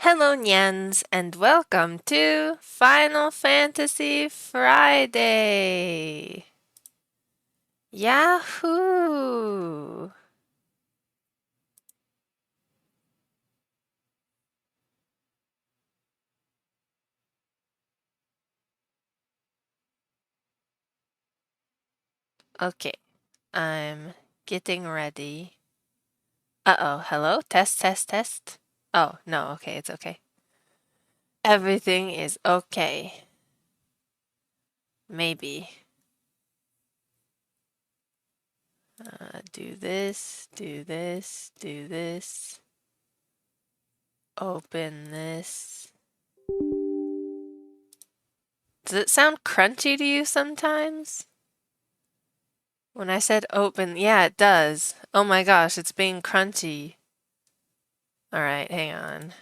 Hello, Nyans, and welcome to Final Fantasy Friday! Yahoo! Okay, I'm getting ready. Uh-oh, hello? Test, test, test. Oh, no, okay, it's okay. Everything is okay. Maybe. Do this, do this, do this. Open this. Does it sound crunchy to you sometimes? When I said open, yeah, it does. Oh my gosh, it's being crunchy. Alright, hang on.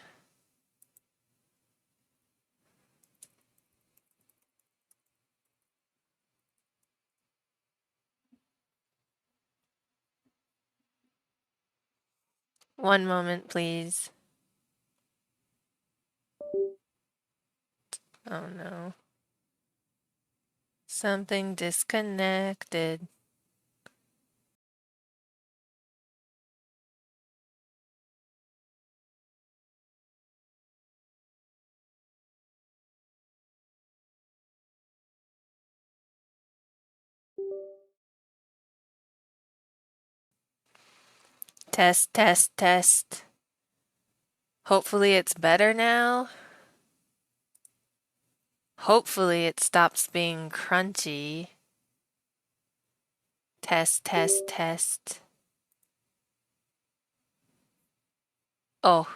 One moment, please. Oh no. Something disconnected. Test, test, test. Hopefully it's better now. Hopefully it stops being crunchy. Test, test, test. Oh.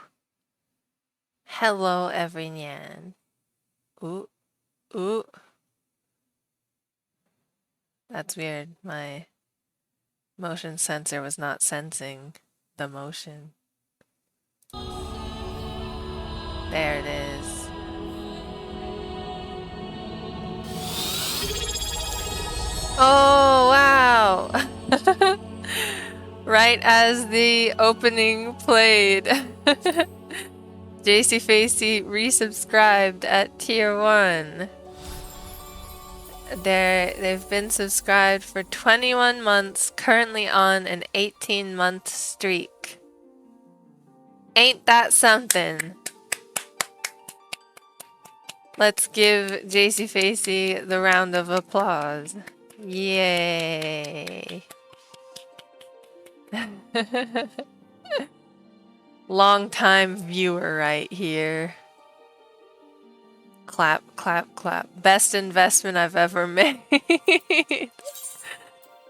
Hello, everyone. Ooh, ooh. That's weird. My motion sensor was not sensing the motion. There it is. Oh, wow! Right as the opening played. JC Facey resubscribed at tier 1. They've been subscribed for 21 months, currently on an 18-month streak. Ain't that something? Let's give JC Facey the round of applause. Yay. Long time viewer right here. Clap, clap, clap. Best investment I've ever made.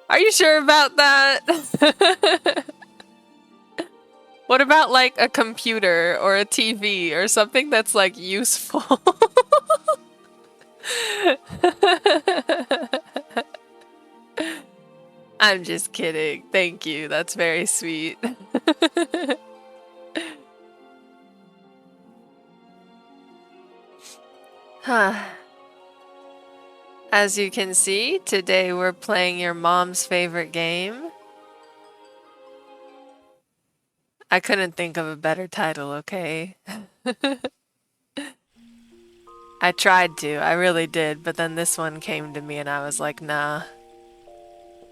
Are you sure about that? What about like a computer or a TV or something that's like useful? I'm just kidding. Thank you. That's very sweet. As you can see, today we're playing your mom's favorite game. I couldn't think of a better title, okay? I tried to, I really did, but then this one came to me and I was like, nah.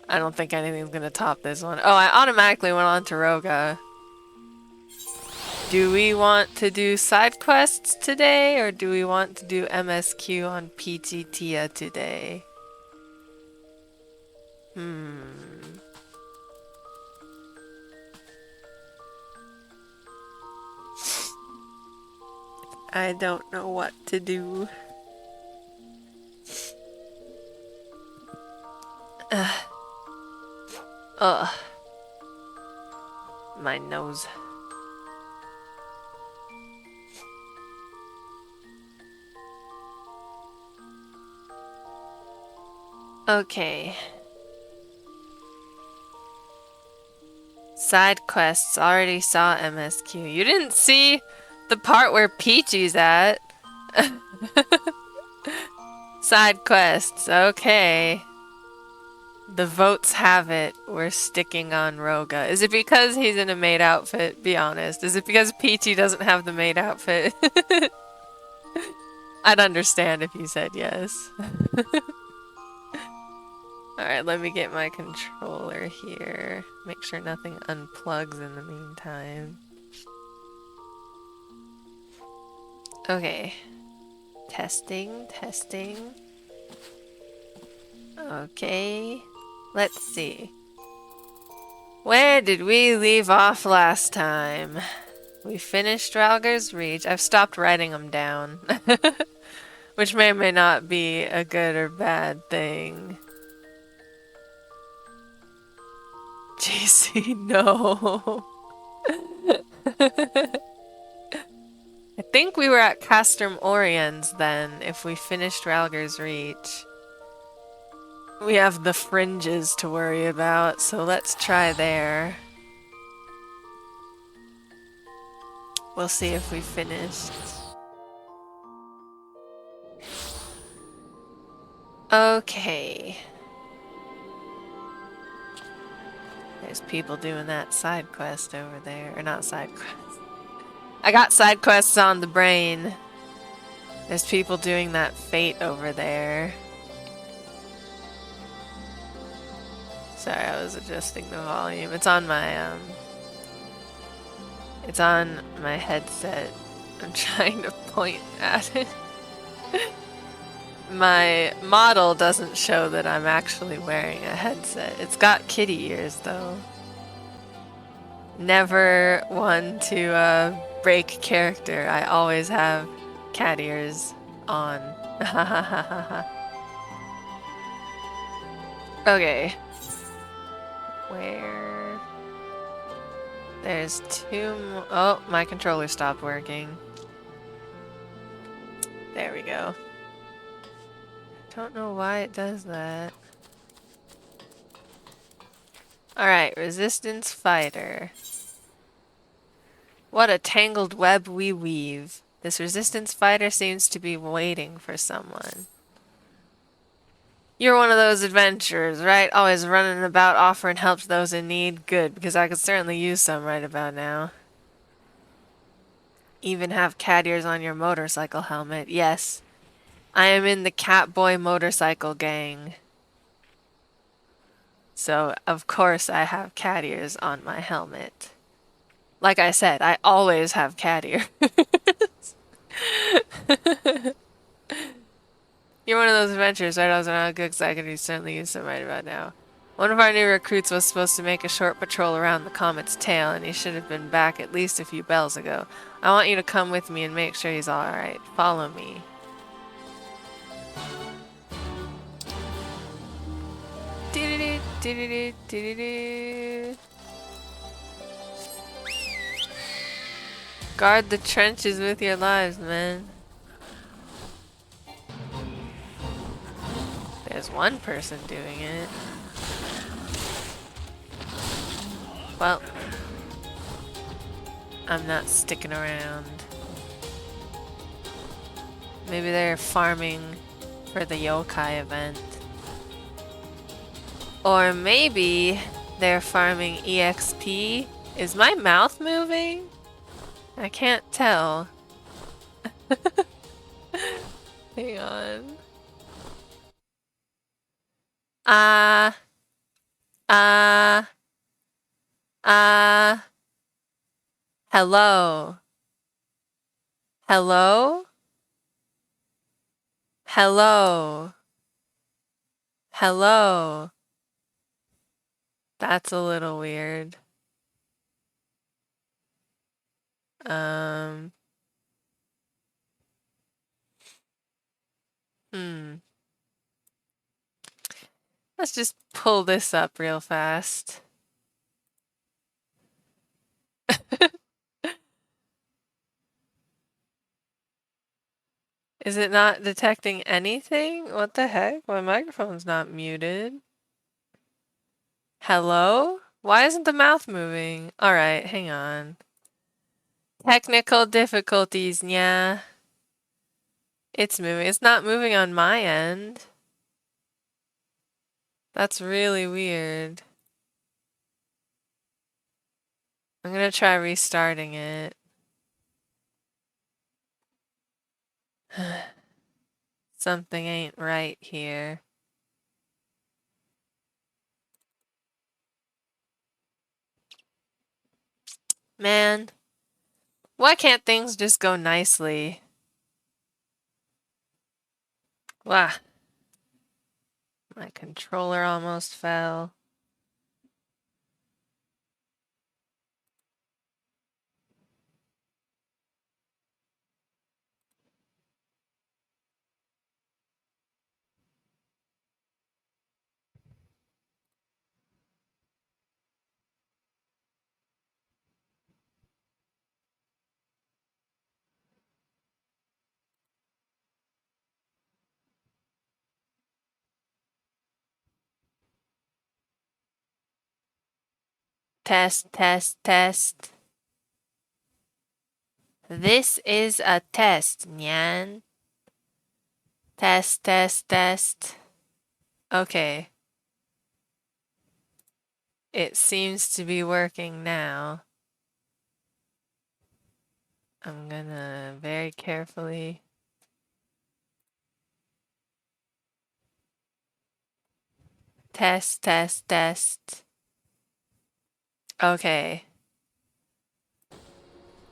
I don't think anything's gonna top this one. Oh, I automatically went on to Roga. Do we want to do side quests today, or do we want to do MSQ on Peachy Tia today? I don't know what to do. Ugh. My nose. Okay. Side quests. Already saw MSQ. You didn't see the part where Peachy's at. Side quests. Okay. The votes have it. We're sticking on Roga. Is it because he's in a maid outfit? Be honest. Is it because Peachy doesn't have the maid outfit? I'd understand if you said yes. Alright, let me get my controller here. Make sure nothing unplugs in the meantime. Okay. Testing, testing. Okay. Let's see. Where did we leave off last time? We finished Ralger's Reach. I've stopped writing them down. Which may or may not be a good or bad thing. JC, no. I think we were at Castrum Oriens then, if we finished Ralger's Reach. We have the fringes to worry about, so let's try there. We'll see if we finished. Okay. There's people doing that side quest over there. Or not side quest. I got side quests on the brain. There's people doing that fate over there. Sorry, I was adjusting the volume. It's on my headset. I'm trying to point at it. My model doesn't show that I'm actually wearing a headset. It's got kitty ears though. Never one to break character. I always have cat ears on. Okay. Where? There's two more. Oh, my controller stopped working. There we go. Don't know why it does that. Alright, resistance fighter. What a tangled web we weave. This resistance fighter seems to be waiting for someone. You're one of those adventurers, right? Always running about offering help to those in need. Good, because I could certainly use some right about now. Even have cat ears on your motorcycle helmet. Yes. I am in the Catboy motorcycle gang. So, of course I have cat ears on my helmet. Like I said, I always have cat ears. You're one of those adventurers, right? I was not good because I could certainly use some right about now. One of our new recruits was supposed to make a short patrol around the comet's tail, and he should have been back at least a few bells ago. I want you to come with me and make sure he's alright. Follow me. Guard the trenches with your lives, man. There's one person doing it. Well, I'm not sticking around. Maybe they're farming for the yokai event. Or maybe they're farming EXP. Is my mouth moving? I can't tell. Hang on. Hello. Hello? Hello. Hello. That's a little weird. Let's just pull this up real fast. Is it not detecting anything? What the heck? My microphone's not muted. Hello? Why isn't the mouth moving? Alright, hang on. Technical difficulties, yeah. It's moving. It's not moving on my end. That's really weird. I'm gonna try restarting it. Something ain't right here. Man, why can't things just go nicely? Wow, my controller almost fell. Test, test, test. This is a test, Nyan. Test, test, test. Okay. It seems to be working now. I'm gonna very carefully. Test, test, test. Okay.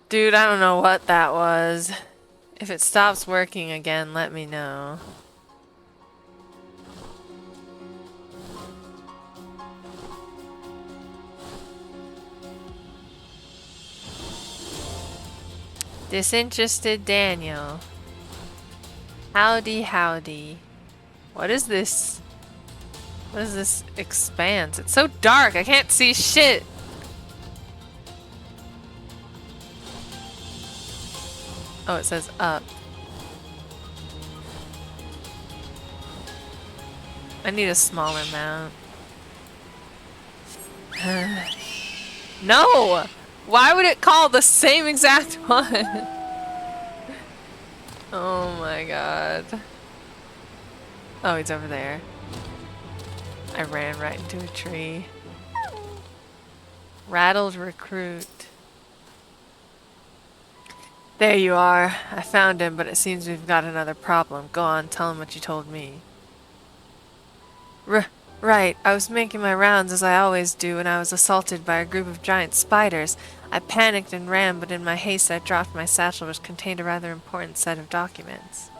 Dude, I don't know what that was. If it stops working again, let me know. Disinterested Daniel. Howdy, howdy. What is this? What is this expanse? It's so dark, I can't see shit. Oh, it says up. I need a smaller mount. No! Why would it call the same exact one? Oh my god. Oh, he's over there. I ran right into a tree. Rattled recruit. There you are. I found him, but it seems we've got another problem. Go on, tell him what you told me. Right. I was making my rounds as I always do when I was assaulted by a group of giant spiders. I panicked and ran, but in my haste I dropped my satchel, which contained a rather important set of documents.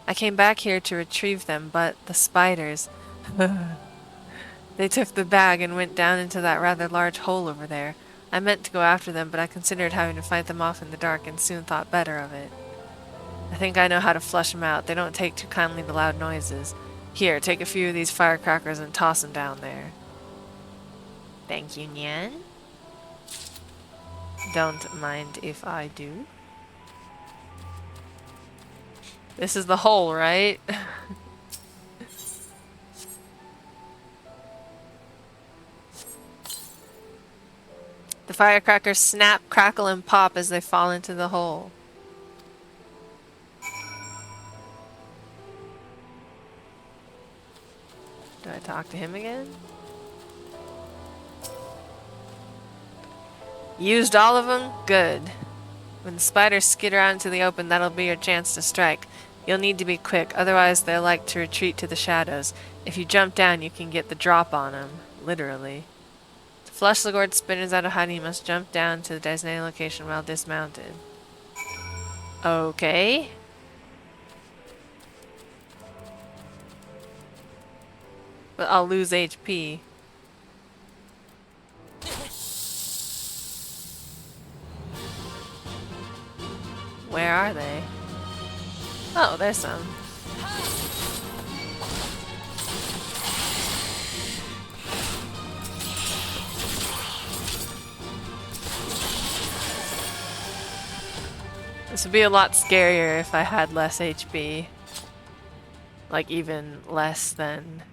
I came back here to retrieve them, but the spiders... They took the bag and went down into that rather large hole over there. I meant to go after them, but I considered having to fight them off in the dark and soon thought better of it. I think I know how to flush them out. They don't take too kindly to loud noises. Here, take a few of these firecrackers and toss them down there. Thank you, Nyan. Don't mind if I do. This is the hole, right? The firecrackers snap, crackle, and pop as they fall into the hole. Do I talk to him again? Used all of them? Good. When the spiders skitter out into the open, that'll be your chance to strike. You'll need to be quick, otherwise they'll like to retreat to the shadows. If you jump down, you can get the drop on them. Literally. To flush the gourd spinners out of hiding, you must jump down to the designated location while dismounted. Okay. But I'll lose HP. Where are they? Oh, there's some. This would be a lot scarier if I had less HP. Like even less than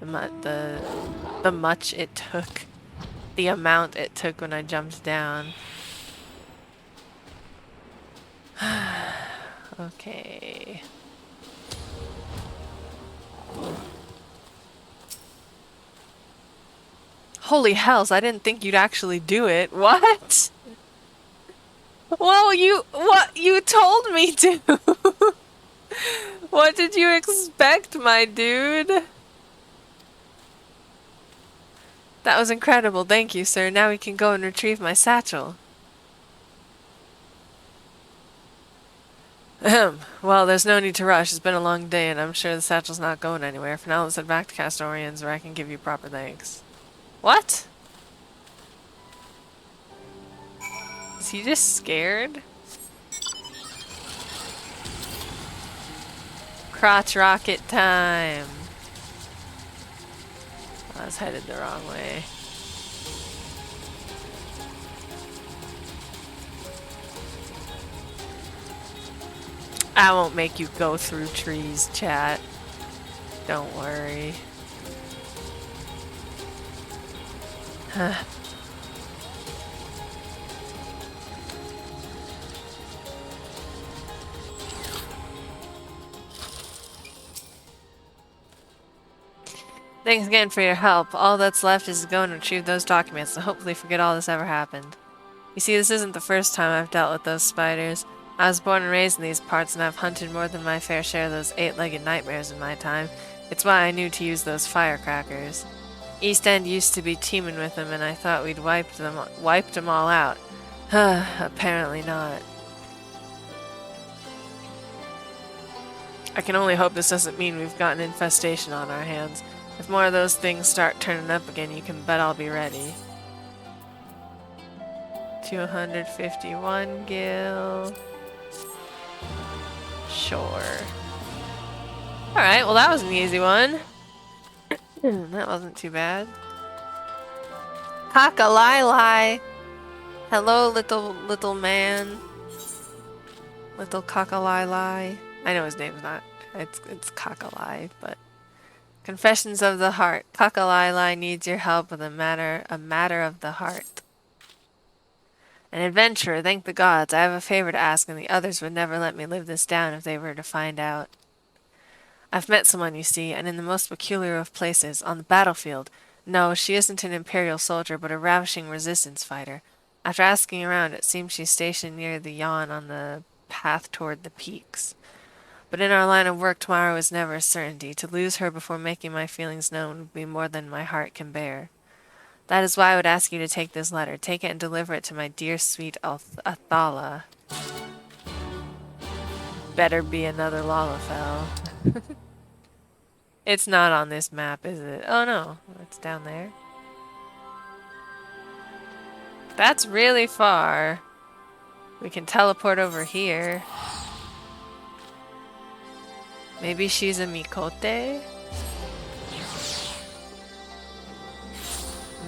the much it took. The amount it took when I jumped down. Okay. Holy hells, I didn't think you'd actually do it. What? Well, you told me to. What did you expect, my dude? That was incredible, thank you, sir. Now we can go and retrieve my satchel. Ahem. Well, there's no need to rush. It's been a long day, and I'm sure the satchel's not going anywhere. For now, let's head back to Castorians, where I can give you proper thanks. What? Is he just scared? Crotch rocket time. I was headed the wrong way. I won't make you go through trees, chat. Don't worry. Thanks again for your help. All that's left is to go and retrieve those documents and hopefully forget all this ever happened. You see, this isn't the first time I've dealt with those spiders. I was born and raised in these parts, and I've hunted more than my fair share of those 8-legged nightmares in my time. It's why I knew to use those firecrackers. East End used to be teeming with them, and I thought we'd wiped them all out. Apparently not. I can only hope this doesn't mean we've got an infestation on our hands. If more of those things start turning up again, you can bet I'll be ready. 251 gil. Sure. Alright, well that was an easy one. That wasn't too bad. Cock-a-lie-lie. Hello, little man. Little cock-a-lie-lie. I know his name's not. It's cock-a-lie, but... Confessions of the Heart. Cock-a-lie-lie needs your help with a matter of the heart. An adventurer, thank the gods. I have a favor to ask, and the others would never let me live this down if they were to find out. I've met someone, you see, and in the most peculiar of places, on the battlefield. No, she isn't an Imperial soldier, but a ravishing resistance fighter. After asking around, it seems she's stationed near the yawn on the path toward the peaks. But in our line of work, tomorrow is never a certainty. To lose her before making my feelings known would be more than my heart can bear. That is why I would ask you to take this letter. Take it and deliver it to my dear, sweet Athala. Better be another Lalafell. It's not on this map, is it? Oh no, it's down there. That's really far. We can teleport over here. Maybe she's a Mikote?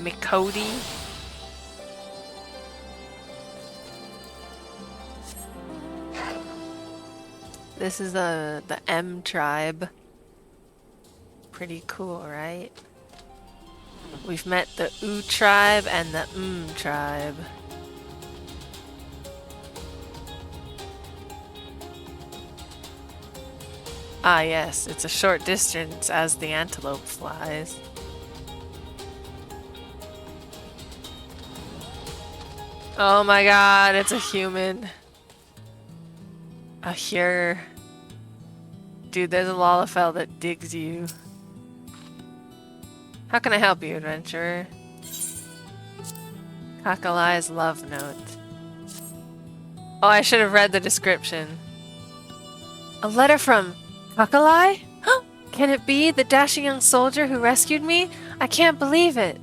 Mikoti? This is the M tribe. Pretty cool, right? We've met the U tribe and the tribe. Ah yes, it's a short distance as the antelope flies. Oh my god, it's a human. A Hyur. Dude, there's a Lalafell that digs you. How can I help you, adventurer? Cock-a-lie's love note. Oh, I should have read the description. A letter from Cock-a-lie? Can it be the dashing young soldier who rescued me? I can't believe it.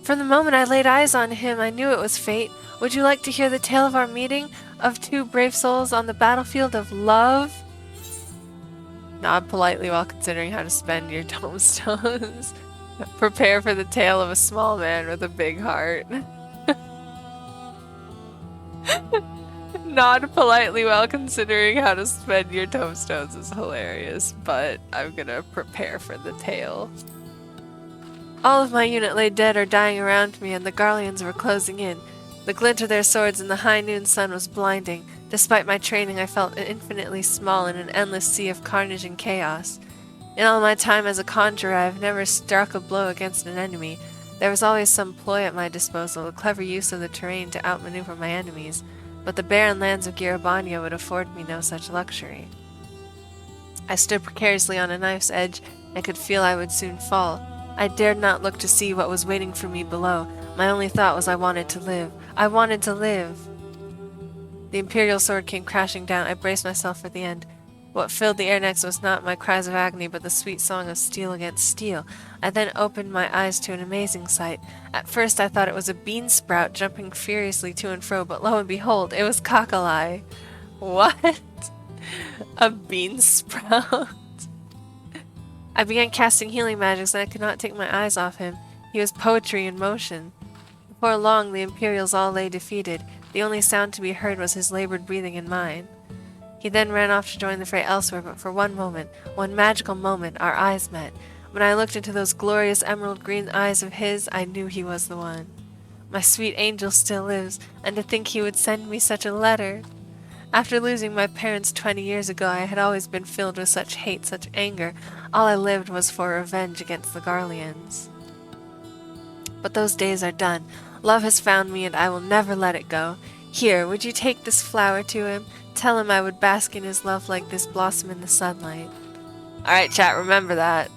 From the moment I laid eyes on him, I knew it was fate. Would you like to hear the tale of our meeting? Of two brave souls on the battlefield of love? Nod politely while considering how to spend your tombstones. Prepare for the tale of a small man with a big heart. Nod politely while considering how to spend your tombstones is hilarious, but I'm gonna prepare for the tale. All of my unit lay dead or dying around me, and the Garleans were closing in. The glint of their swords in the high noon sun was blinding. Despite my training, I felt infinitely small in an endless sea of carnage and chaos. In all my time as a conjurer, I have never struck a blow against an enemy. There was always some ploy at my disposal, a clever use of the terrain to outmaneuver my enemies, but the barren lands of Girabania would afford me no such luxury. I stood precariously on a knife's edge and could feel I would soon fall. I dared not look to see what was waiting for me below. My only thought was I wanted to live. I wanted to live! The Imperial sword came crashing down. I braced myself for the end. What filled the air next was not my cries of agony, but the sweet song of steel against steel. I then opened my eyes to an amazing sight. At first I thought it was a bean sprout jumping furiously to and fro, but lo and behold, it was Cockle-Eye. What? A bean sprout? I began casting healing magics, and I could not take my eyes off him. He was poetry in motion. Before long, the Imperials all lay defeated. The only sound to be heard was his labored breathing in mine. He then ran off to join the fray elsewhere, but for one moment, one magical moment, our eyes met. When I looked into those glorious emerald green eyes of his, I knew he was the one. My sweet angel still lives, and to think he would send me such a letter. After losing my parents 20 years ago, I had always been filled with such hate, such anger. All I lived was for revenge against the Garleans. But those days are done. Love has found me, and I will never let it go. Here, would you take this flower to him? Tell him I would bask in his love like this blossom in the sunlight. Alright, chat, remember that.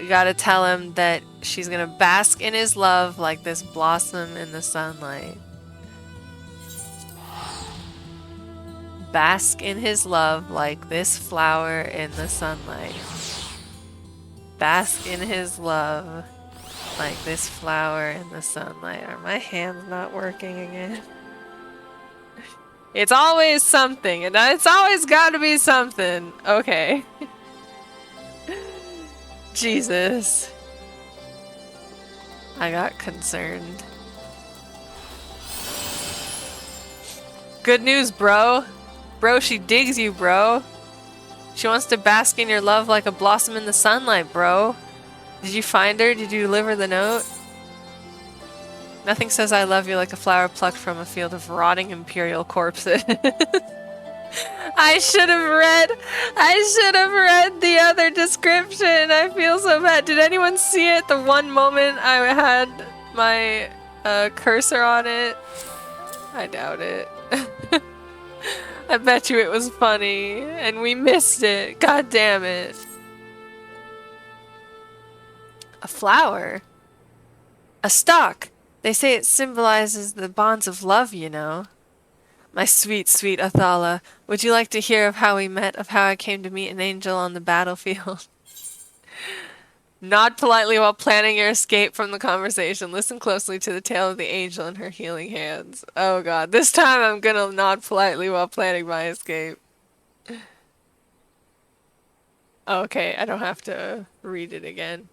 You gotta tell him that she's gonna bask in his love like this blossom in the sunlight. Bask in his love like this flower in the sunlight. Bask in his love like this flower in the sunlight. Are my hands not working again? It's always something, and it's always gotta be something. Okay. Jesus. I got concerned. Good news, bro. Bro, she digs you, bro. She wants to bask in your love like a blossom in the sunlight, bro. Did you find her? Did you deliver the note? Nothing says I love you like a flower plucked from a field of rotting Imperial corpses. I should have read the other description. I feel so bad. Did anyone see it? The one moment I had my cursor on it? I doubt it. I bet you it was funny and we missed it. God damn it. A flower? A stalk. They say it symbolizes the bonds of love, you know. My sweet, sweet Athala, would you like to hear of how we met, of how I came to meet an angel on the battlefield? Nod politely while planning your escape from the conversation. Listen closely to the tale of the angel and her healing hands. Oh god, this time I'm gonna nod politely while planning my escape. Okay, I don't have to read it again.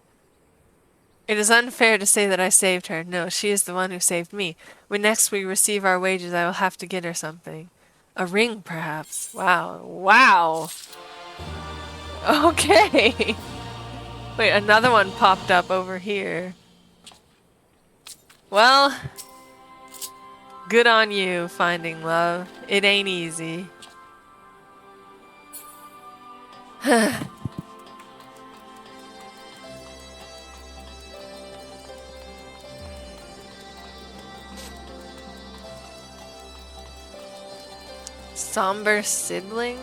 It is unfair to say that I saved her. No, she is the one who saved me. When next we receive our wages, I will have to get her something. A ring, perhaps. Wow. Wow! Okay! Wait, another one popped up over here. Well, good on you, finding love. It ain't easy. Somber sibling?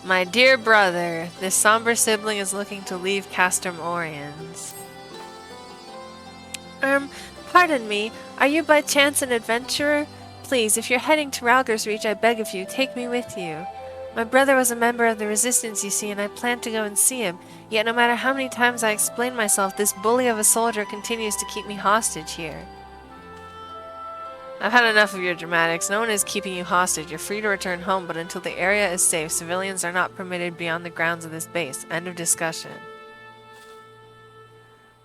My dear brother, this somber sibling is looking to leave Castrum Oriens. Pardon me, are you by chance an adventurer? Please, if you're heading to Ralger's Reach, I beg of you, take me with you. My brother was a member of the Resistance, you see, and I plan to go and see him. Yet no matter how many times I explain myself, this bully of a soldier continues to keep me hostage here. I've had enough of your dramatics. No one is keeping you hostage. You're free to return home, but until the area is safe, civilians are not permitted beyond the grounds of this base. End of discussion.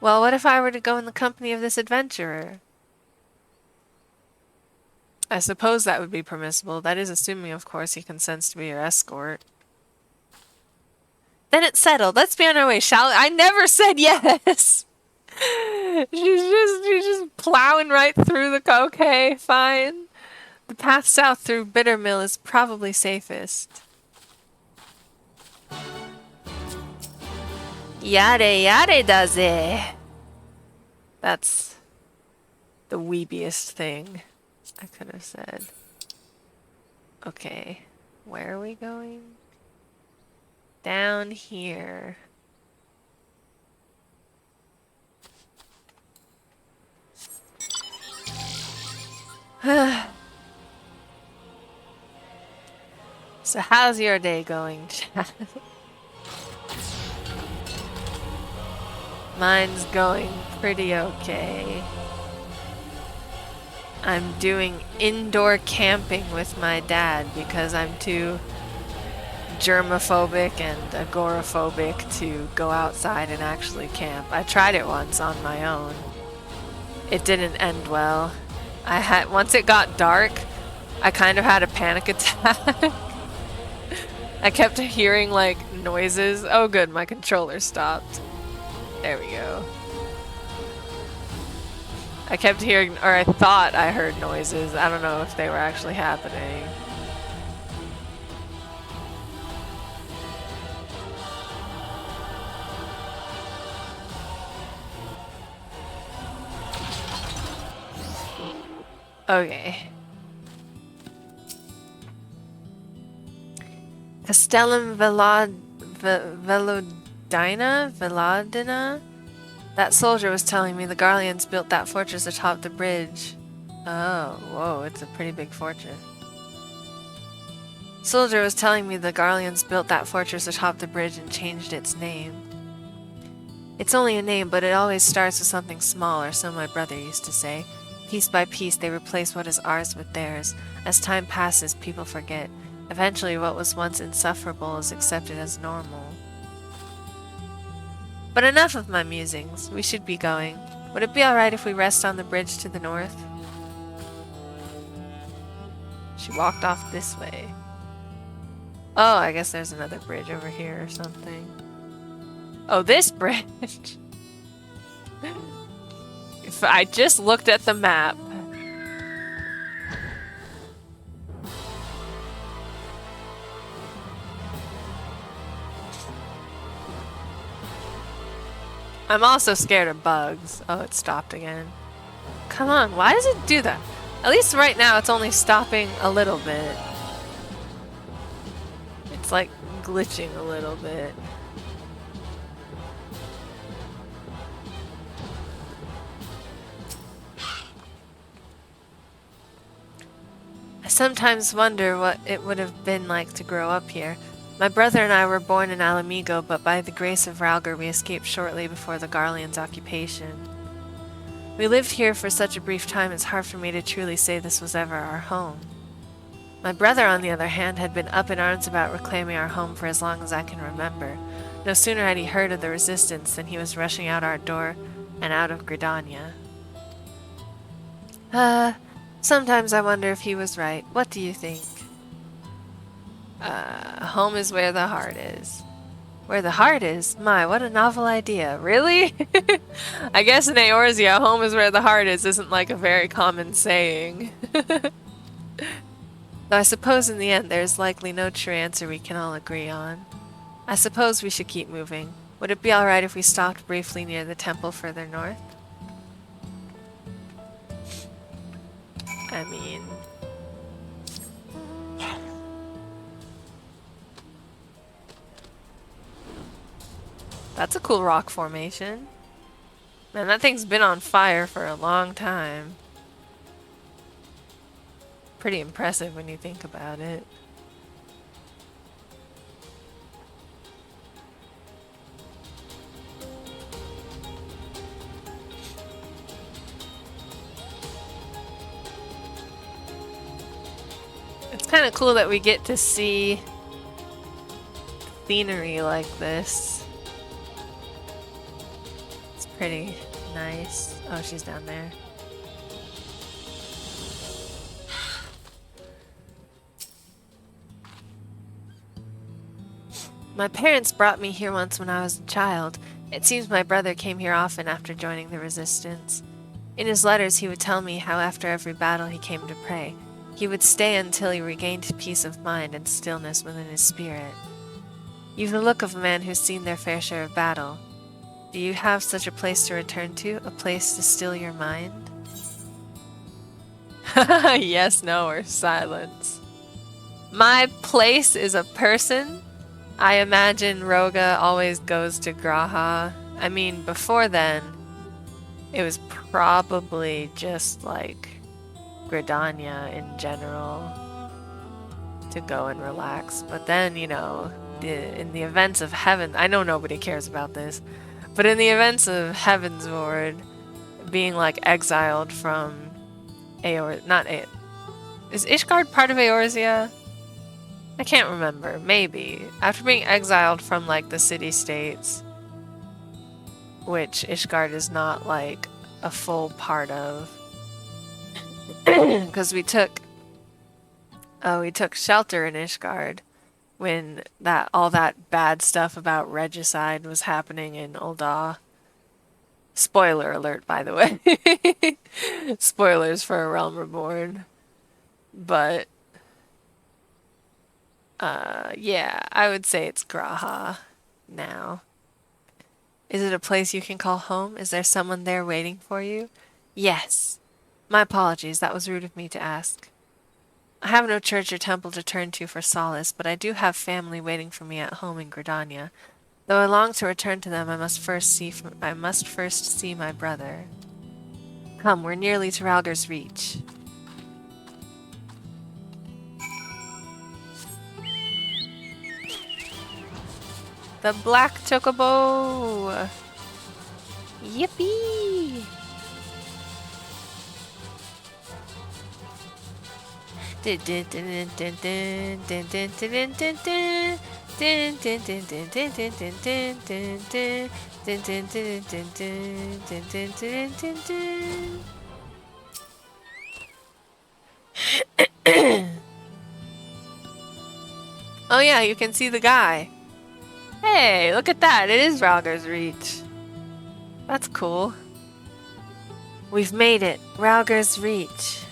Well, what if I were to go in the company of this adventurer? I suppose that would be permissible. That is assuming, of course, he consents to be your escort. Then it's settled. Let's be on our way, shall we? I never said yes! She's just plowing right through the... Okay, fine. The path south through Bittermill is probably safest. Yare yare daze. That's the weebiest thing I could have said. Okay, where are we going? Down here. So how's your day going, chat? Mine's going pretty okay. I'm doing indoor camping with my dad because I'm too germophobic and agoraphobic to go outside and actually camp. I tried it once on my own. It didn't end well. Once it got dark, I kind of had a panic attack. I kept hearing like noises. Oh good, my controller stopped. There we go. I kept hearing, or I thought I heard noises. I don't know if they were actually happening. Okay. Castellum Velodina? That soldier was telling me the Garleans built that fortress atop the bridge. Oh, whoa, it's a pretty big fortress. Soldier was telling me the Garleans built that fortress atop the bridge and changed its name. It's only a name, but it always starts with something small, or so my brother used to say. Piece by piece, they replace what is ours with theirs. As time passes, people forget. Eventually, what was once insufferable is accepted as normal. But enough of my musings. We should be going. Would it be alright if we rest on the bridge to the north? She walked off this way. Oh, I guess there's another bridge over here or something. Oh, this bridge! If I just looked at the map. I'm also scared of bugs. Oh, it stopped again. Come on, why does it do that? At least right now it's only stopping a little bit. It's like glitching a little bit. I sometimes wonder what it would have been like to grow up here. My brother and I were born in Alamigo, but by the grace of Ralgar we escaped shortly before the Garleans' occupation. We lived here for such a brief time it's hard for me to truly say this was ever our home. My brother, on the other hand, had been up in arms about reclaiming our home for as long as I can remember. No sooner had he heard of the resistance than he was rushing out our door and out of Gridania. Sometimes I wonder if he was right. What do you think? Home is where the heart is. Where the heart is? My, what a novel idea. Really? I guess in Eorzea, home is where the heart is isn't like a very common saying. Though I suppose in the end there's likely no true answer we can all agree on. I suppose we should keep moving. Would it be alright if we stopped briefly near the temple further north? I mean... That's a cool rock formation. Man, that thing's been on fire for a long time. Pretty impressive when you think about it. It's kind of cool that we get to see scenery like this. Pretty nice. Oh, she's down there. My parents brought me here once when I was a child. It seems my brother came here often after joining the resistance. In his letters, he would tell me how after every battle he came to pray. He would stay until he regained peace of mind and stillness within his spirit. You've the look of a man who's seen their fair share of battle. Do you have such a place to return to? A place to still your mind? Yes, no, or silence. My place is a person? I imagine Roga always goes to Graha. I mean, before then, it was probably just like Gridania in general to go and relax. But then, you know, in the events of Heaven, I know nobody cares about this, but in the events of Heavensward, being like exiled from is Ishgard part of Eorzea? I can't remember. Maybe. After being exiled from like the city-states, which Ishgard is not like a full part of, because we took shelter in Ishgard when all that bad stuff about regicide was happening in Ul'dah. Spoiler alert, by the way. Spoilers for A Realm Reborn. But yeah, I would say it's Graha now. Is it a place you can call home? Is there someone there waiting for you? Yes. My apologies, that was rude of me to ask. I have no church or temple to turn to for solace, but I do have family waiting for me at home in Gridania. Though I long to return to them, I must first see my brother. Come, we're nearly to Ralger's Reach. The Black Chocobo! Yippee! Oh yeah, you can see the guy. Hey, look at that. It is Ralger's Reach. That's cool. We've made it. Ralger's Reach.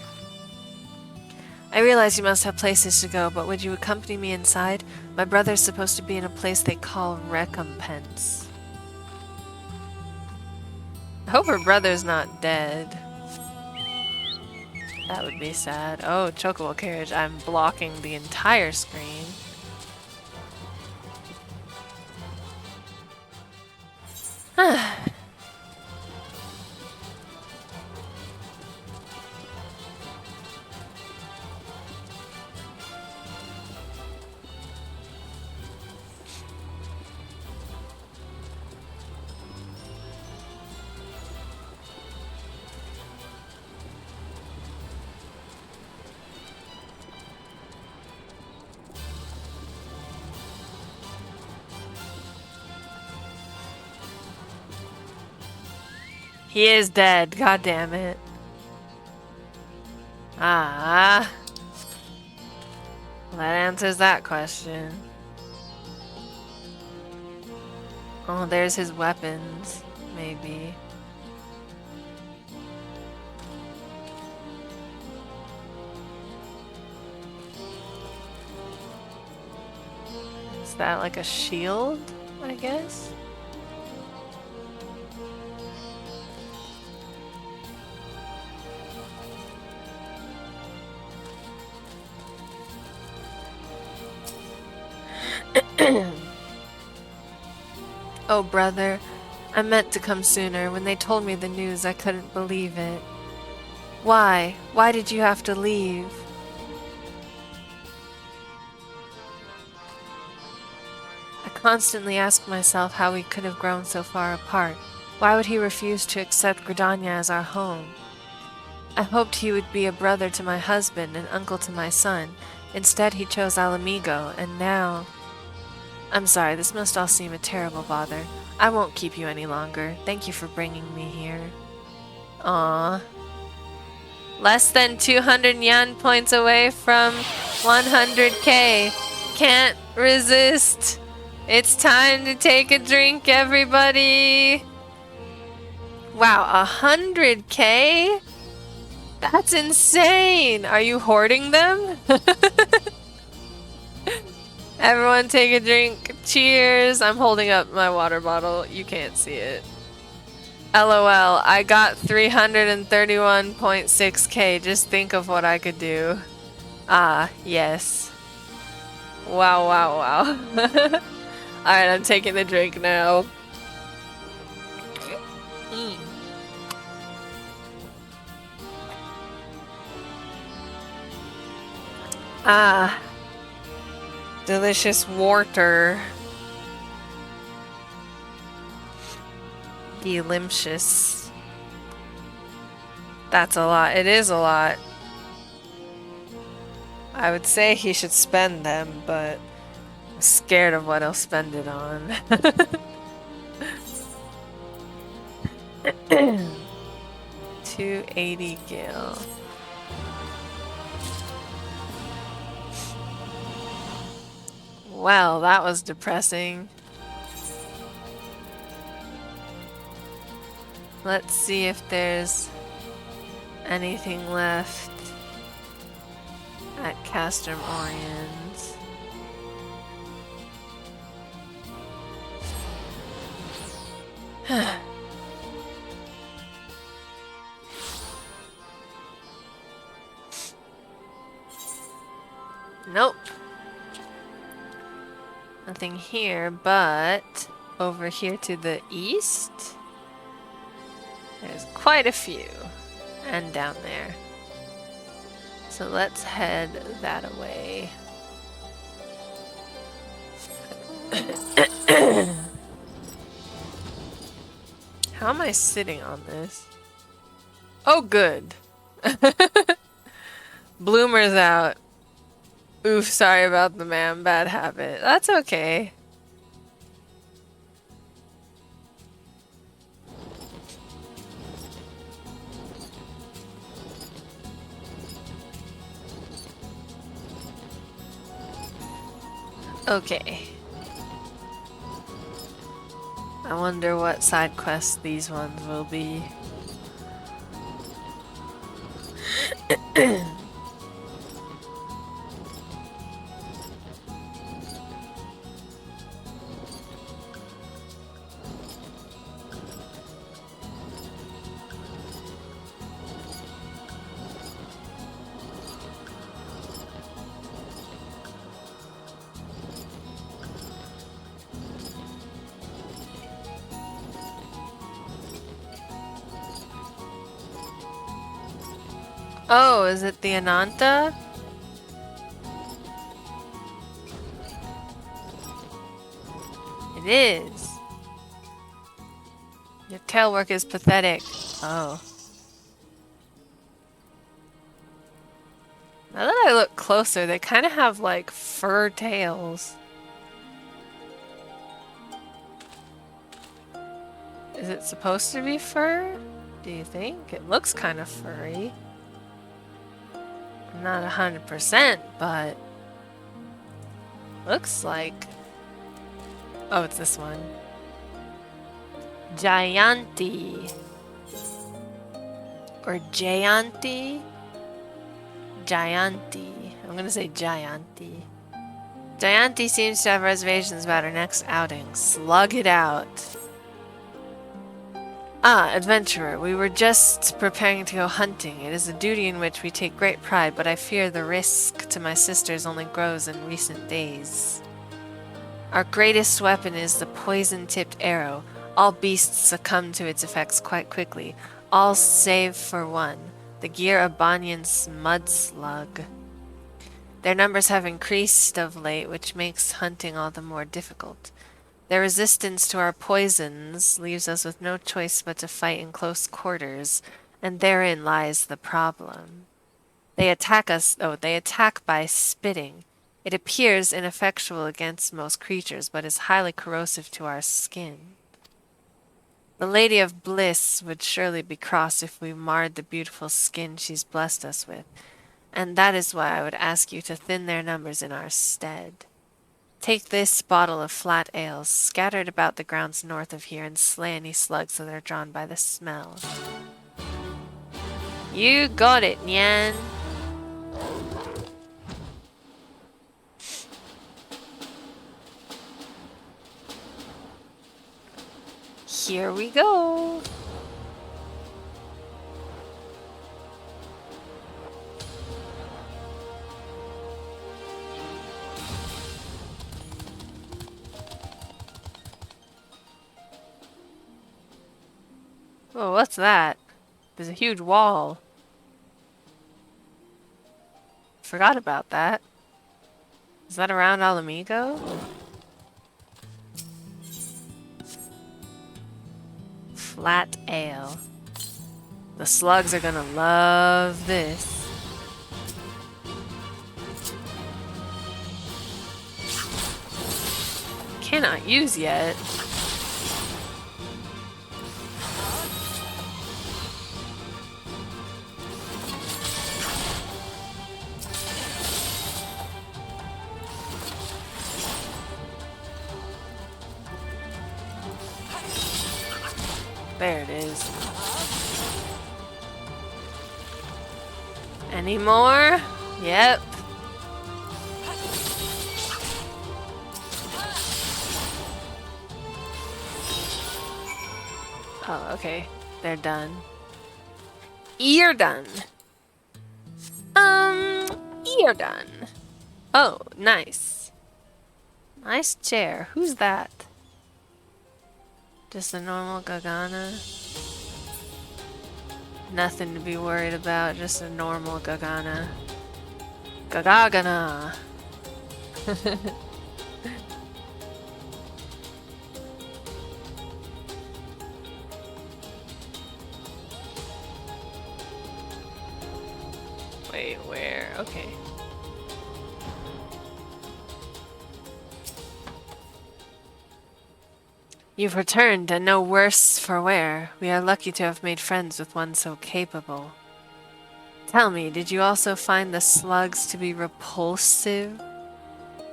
I realize you must have places to go, but would you accompany me inside? My brother's supposed to be in a place they call Recompense. I hope her brother's not dead. That would be sad. Oh, Chocobo Carriage. I'm blocking the entire screen. He is dead, god damn it. Ah. Well, that answers that question. Oh, there's his weapons, maybe. Is that like a shield, I guess? Oh, brother, I meant to come sooner. When they told me the news, I couldn't believe it. Why? Why did you have to leave? I constantly ask myself how we could have grown so far apart. Why would he refuse to accept Gridania as our home? I hoped he would be a brother to my husband, an uncle to my son. Instead, he chose Alamigo, and now... I'm sorry, this must all seem a terrible bother. I won't keep you any longer. Thank you for bringing me here. Aww. Less than 200 yen points away from 100k. Can't resist. It's time to take a drink, everybody. Wow, 100k? That's insane. Are you hoarding them? Everyone take a drink. Cheers. I'm holding up my water bottle. You can't see it. LOL, I got 331.6k. Just think of what I could do. Ah, yes. Wow, wow, wow. Alright, I'm taking the drink now. Ah. Delicious water. Delicious. That's a lot. It is a lot. I would say he should spend them, but I'm scared of what he'll spend it on. 280 gil. Well, that was depressing. Let's see if there's anything left at Castrum Oriens. Nope. Nothing here, but over here to the east, there's quite a few. And down there. So let's head that away. How am I sitting on this? Oh, good. Bloomer's out. Oof, sorry about the man. Bad habit. That's okay. Okay. I wonder what side quests these ones will be. Oh, is it the Ananta? It is. Your tail work is pathetic. Oh. Now that I look closer, they kind of have like fur tails. Is it supposed to be fur? Do you think? It looks kind of furry. Not 100%, but looks like... Oh, it's this one. Gianti. Or Gianti? Gianti. I'm gonna say Gianti. Gianti seems to have reservations about her next outing. Slug it out. Ah, adventurer, we were just preparing to go hunting. It is a duty in which we take great pride, but I fear the risk to my sisters only grows in recent days. Our greatest weapon is the poison-tipped arrow. All beasts succumb to its effects quite quickly, all save for one, the Gear Abanyan's mud slug. Their numbers have increased of late, which makes hunting all the more difficult. Their resistance to our poisons leaves us with no choice but to fight in close quarters, and therein lies the problem. They attack by spitting. It appears ineffectual against most creatures, but is highly corrosive to our skin. The Lady of Bliss would surely be cross if we marred the beautiful skin she's blessed us with, and that is why I would ask you to thin their numbers in our stead. Take this bottle of flat ale, scattered about the grounds north of here, and slay any slugs that are drawn by the smell. You got it, Nyan. Here we go. Oh, what's that? There's a huge wall. Forgot about that. Is that around Alamigo? Flat ale. The slugs are gonna love this. Cannot use yet. There it is. Any more? Yep. Oh, okay. They're done. You're done. You're done. Oh, nice. Nice chair. Who's that? Just a normal Gagana? Nothing to be worried about, just a normal Gagana. Gagagana! Wait, where? Okay. You've returned, and no worse for wear. We are lucky to have made friends with one so capable. Tell me, did you also find the slugs to be repulsive?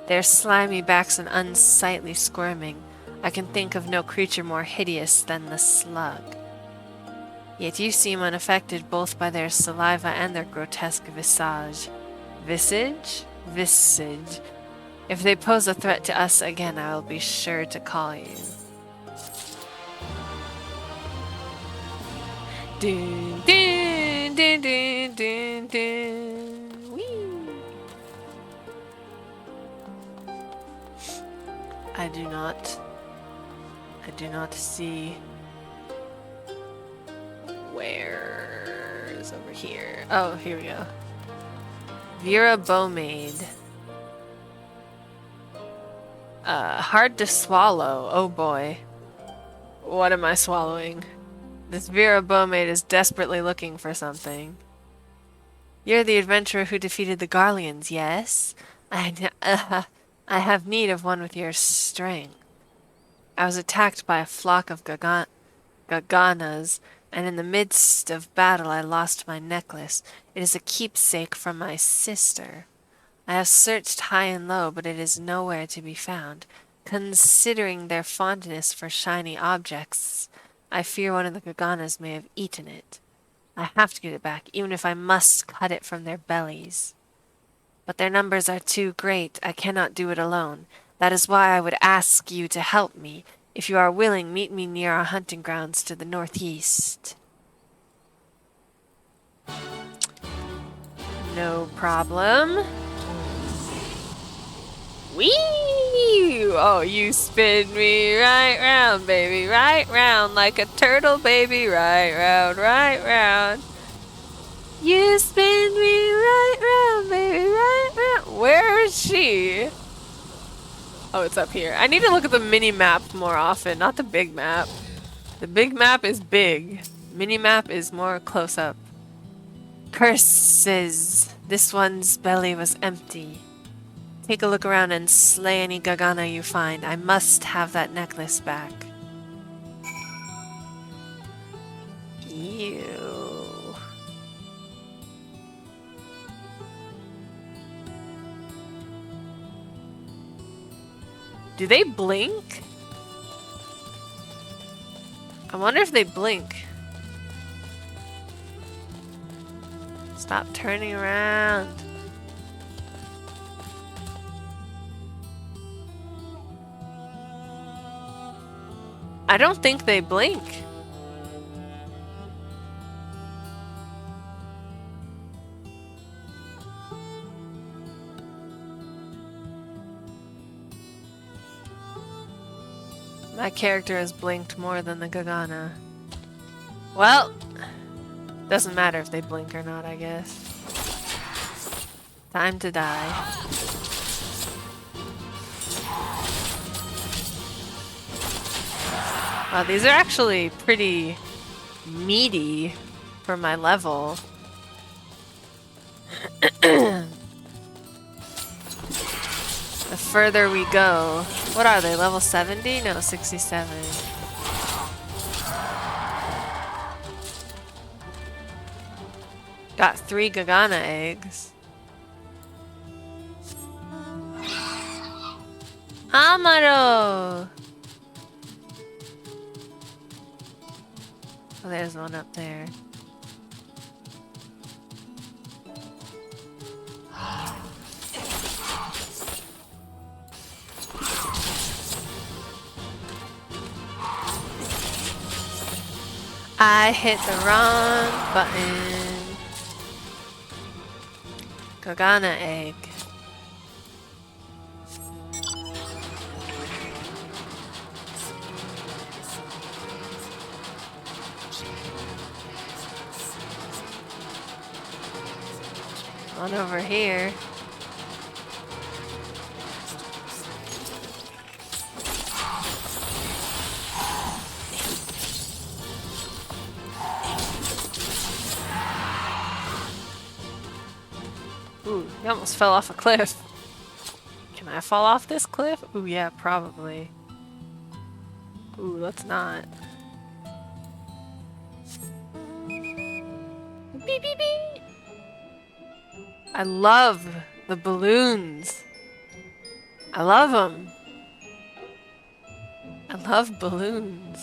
Their slimy backs and unsightly squirming. I can think of no creature more hideous than the slug. Yet you seem unaffected both by their saliva and their grotesque visage. Visage? Visage. If they pose a threat to us again, I will be sure to call you. Dun, dun, dun, dun, dun, dun. Whee! I do not see where is over here. Oh, here we go. Vera Bowmaid. Hard to swallow. Oh boy. What am I swallowing? This Vera Bowmaid is desperately looking for something. You're the adventurer who defeated the Garleans, yes? I have need of one with your strength. I was attacked by a flock of Gaganas, and in the midst of battle I lost my necklace. It is a keepsake from my sister. I have searched high and low, but it is nowhere to be found. Considering their fondness for shiny objects, I fear one of the Gaganas may have eaten it. I have to get it back, even if I must cut it from their bellies. But their numbers are too great. I cannot do it alone. That is why I would ask you to help me. If you are willing, meet me near our hunting grounds to the northeast. No problem. Whee! Oh, you spin me right round, baby, right round like a turtle, baby, right round, right round. You spin me right round, baby, right round. Where is she? Oh, it's up here. I need to look at the mini map more often, not the big map. The big map is big. Mini map is more close up. Curses! This one's belly was empty. Take a look around and slay any Gagana you find. I must have that necklace back. Ew. Do they blink? I wonder if they blink. Stop turning around. I don't think they blink. My character has blinked more than the Gagana. Well, doesn't matter if they blink or not, I guess. Time to die. Wow, these are actually pretty meaty for my level. The further we go... What are they, level 70? No, 67. Got 3 Gagana eggs. Amaro! Oh, there's one up there. I hit the wrong button. Gagana egg. One over here. Ooh, you almost fell off a cliff. Can I fall off this cliff? Ooh, yeah, probably. Ooh, let's not. Beep, beep, beep. I love the balloons. I love them. I love balloons.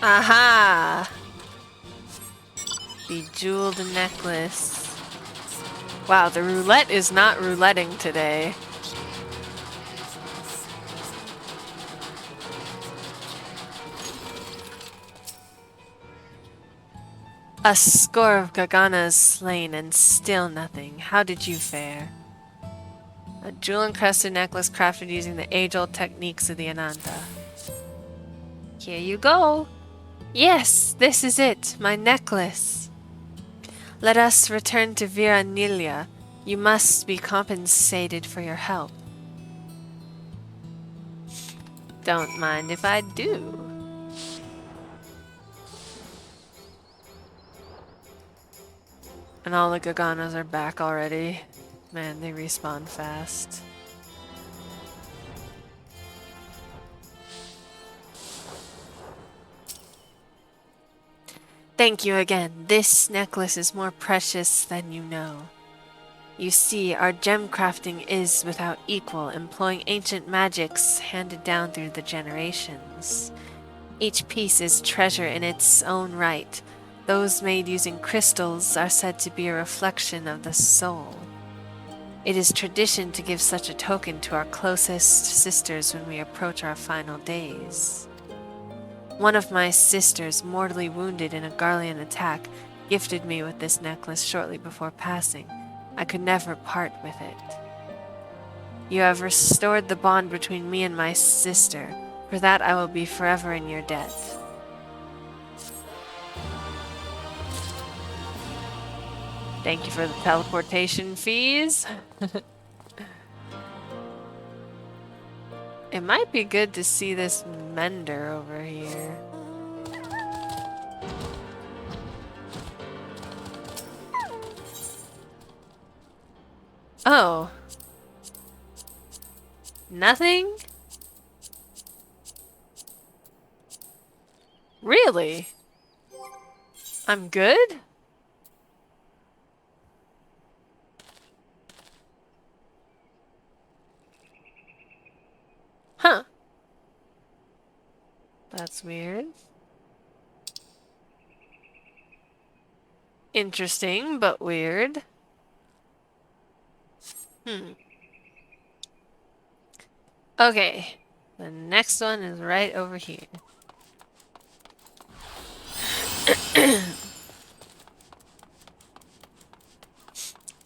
Aha! Bejeweled necklace. Wow, the roulette is not rouletting today. A score of Gaganas slain and still nothing. How did you fare? A jewel-encrusted necklace crafted using the age-old techniques of the Ananta. Here you go. Yes, this is it, my necklace. Let us return to Viranilia. You must be compensated for your help. Don't mind if I do. And all the Gaganas are back already. Man, they respawn fast. Thank you again. This necklace is more precious than you know. You see, our gem crafting is without equal, employing ancient magics handed down through the generations. Each piece is treasure in its own right. Those made using crystals are said to be a reflection of the soul. It is tradition to give such a token to our closest sisters when we approach our final days. One of my sisters, mortally wounded in a Garlean attack, gifted me with this necklace shortly before passing. I could never part with it. You have restored the bond between me and my sister. For that I will be forever in your debt. Thank you for the teleportation fees. It might be good to see this mender over here. Oh. Nothing? Really? I'm good? Huh. That's weird. Interesting, but weird. Okay. The next one is right over here.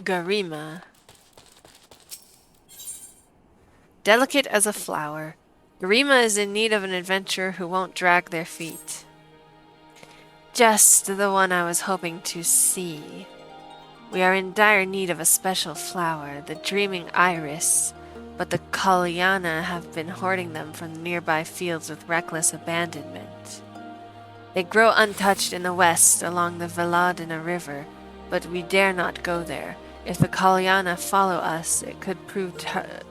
Garima. Delicate as a flower, Garima is in need of an adventurer who won't drag their feet. Just the one I was hoping to see. We are in dire need of a special flower, the dreaming iris, but the Kalyana have been hoarding them from nearby fields with reckless abandonment. They grow untouched in the west along the Veladina River, but we dare not go there. If the Kalyana follow us, it could prove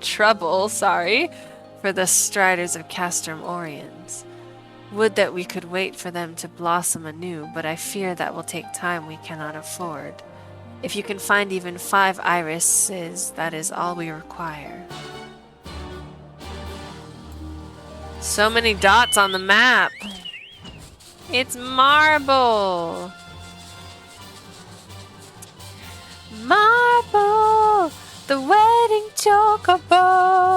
trouble, for the striders of Castrum Oriens. Would that we could wait for them to blossom anew, but I fear that will take time we cannot afford. If you can find even 5 irises, that is all we require. So many dots on the map! It's marble! Marble! The wedding chocobo!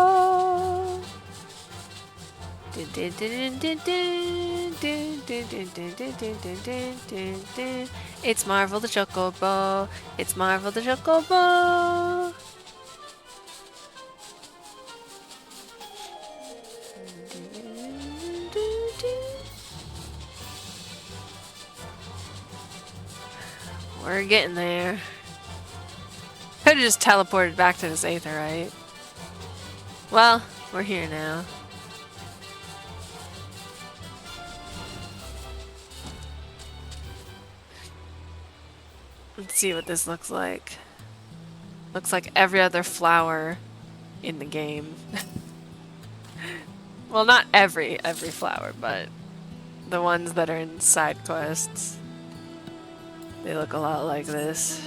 It's Marvel the chocobo! It's Marvel the chocobo! We're getting there. Could have just teleported back to this aetherite. Well, we're here now. Let's see what this looks like. Looks like every other flower in the game. Well, not every flower, but the ones that are in side quests. They look a lot like this.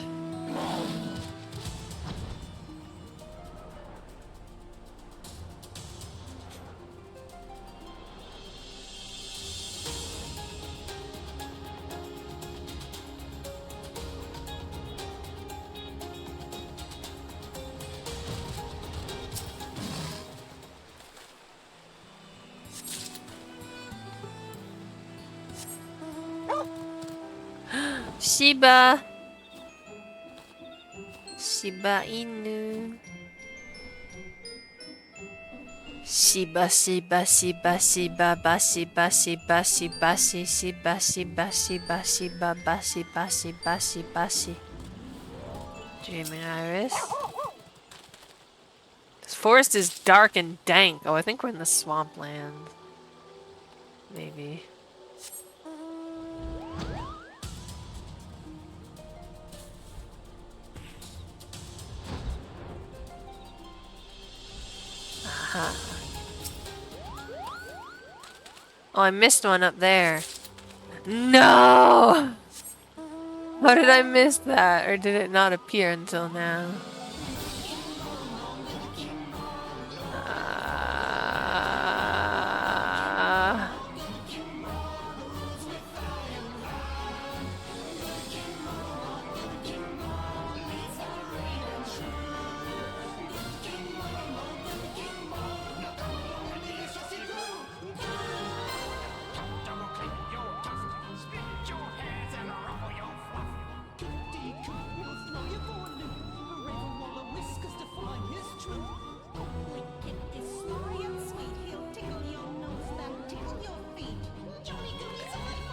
Shiba Inu. Shiba Shiba Shiba Shiba Bashi Bashi Bashi Bashi Shiba Shiba Shiba Shiba Bashi Bashi Bashi Bashi. Dreaming Iris. This forest is dark and dank. Oh, I think we're in the swampland. Maybe. Aha. Oh, I missed one up there. No! How did I miss that? Or did it not appear until now?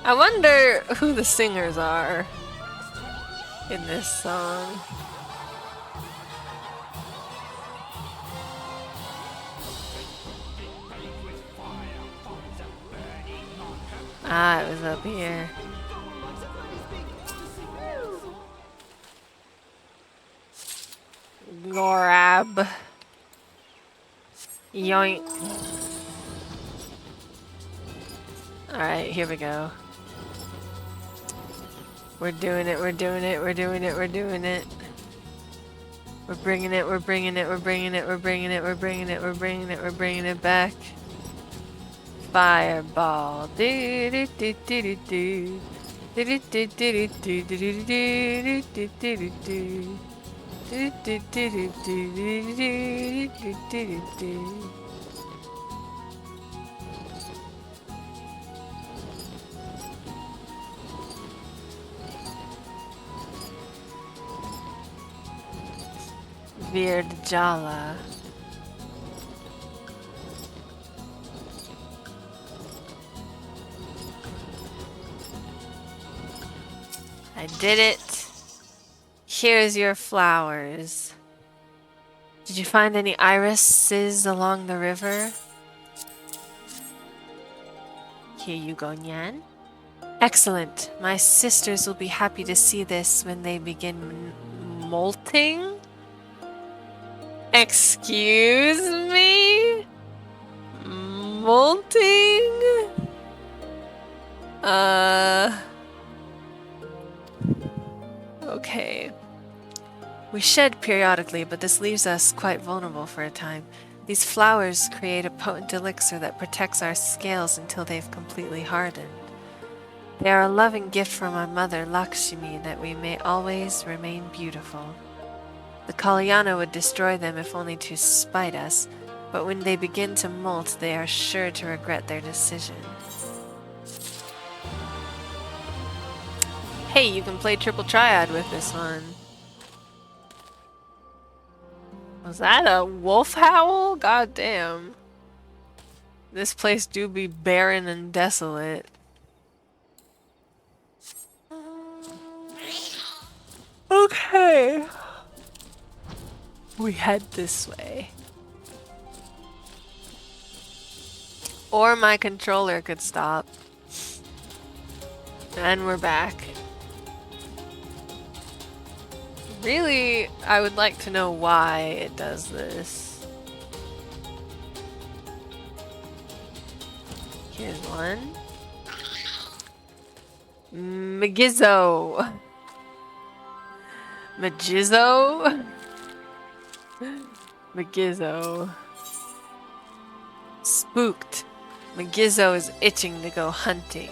I wonder who the singers are in this song. Ah, it was up here. Grab. Yoink. Alright, here we go. We're doing it, we're doing it, we're doing it, we're doing it. We're bringing it, we're bringing it, we're bringing it, we're bringing it, we're bringing it, we're bringing it, we're bringing it back. Fireball. Do do do do do do. Weird Jala. I did it. Here's your flowers. Did you find any irises along the river? Here you go, Nyan. Excellent. My sisters will be happy to see this when they begin molting. Excuse me? Molting? Okay. We shed periodically, but this leaves us quite vulnerable for a time. These flowers create a potent elixir that protects our scales until they've completely hardened. They are a loving gift from our mother, Lakshmi, that we may always remain beautiful. The Kalyana would destroy them if only to spite us, but when they begin to molt, they are sure to regret their decision. Hey, you can play Triple Triad with this one. Was that a wolf howl? God damn. This place do be barren and desolate. Okay. We head this way. Or my controller could stop. And we're back. Really, I would like to know why it does this. Here's one. Megizzo. Magizzo? Megizzo. Spooked. Megizzo is itching to go hunting.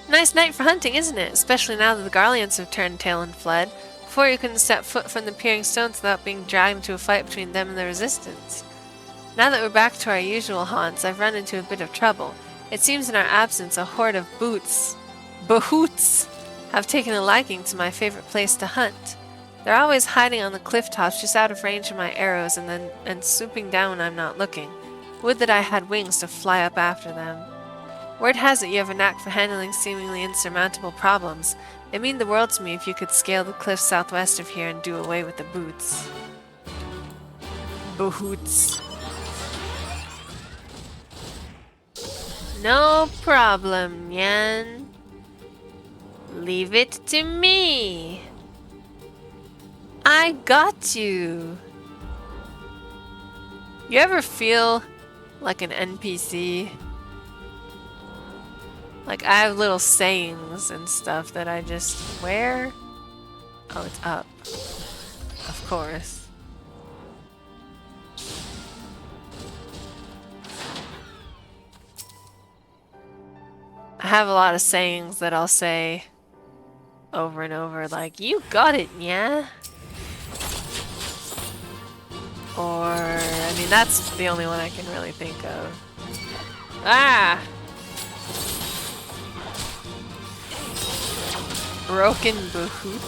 Nice night for hunting, isn't it? Especially now that the Garleans have turned tail and fled. Before you couldn't step foot from the peering stones without being dragged into a fight between them and the resistance. Now that we're back to our usual haunts, I've run into a bit of trouble. It seems in our absence a horde of bahoots, have taken a liking to my favorite place to hunt. They're always hiding on the cliff tops just out of range of my arrows and swooping down when I'm not looking. Would that I had wings to fly up after them. Word has it you have a knack for handling seemingly insurmountable problems. It'd mean the world to me if you could scale the cliffs southwest of here and do away with the boots. Bahoots. No problem, Nyan. Leave it to me. I got you. You ever feel like an NPC? Like, I have little sayings and stuff that I just... Where? Oh, it's up. Of course. I have a lot of sayings that I'll say over and over, like, you got it, yeah? Or, I mean, that's the only one I can really think of. Ah! Broken Bahoot.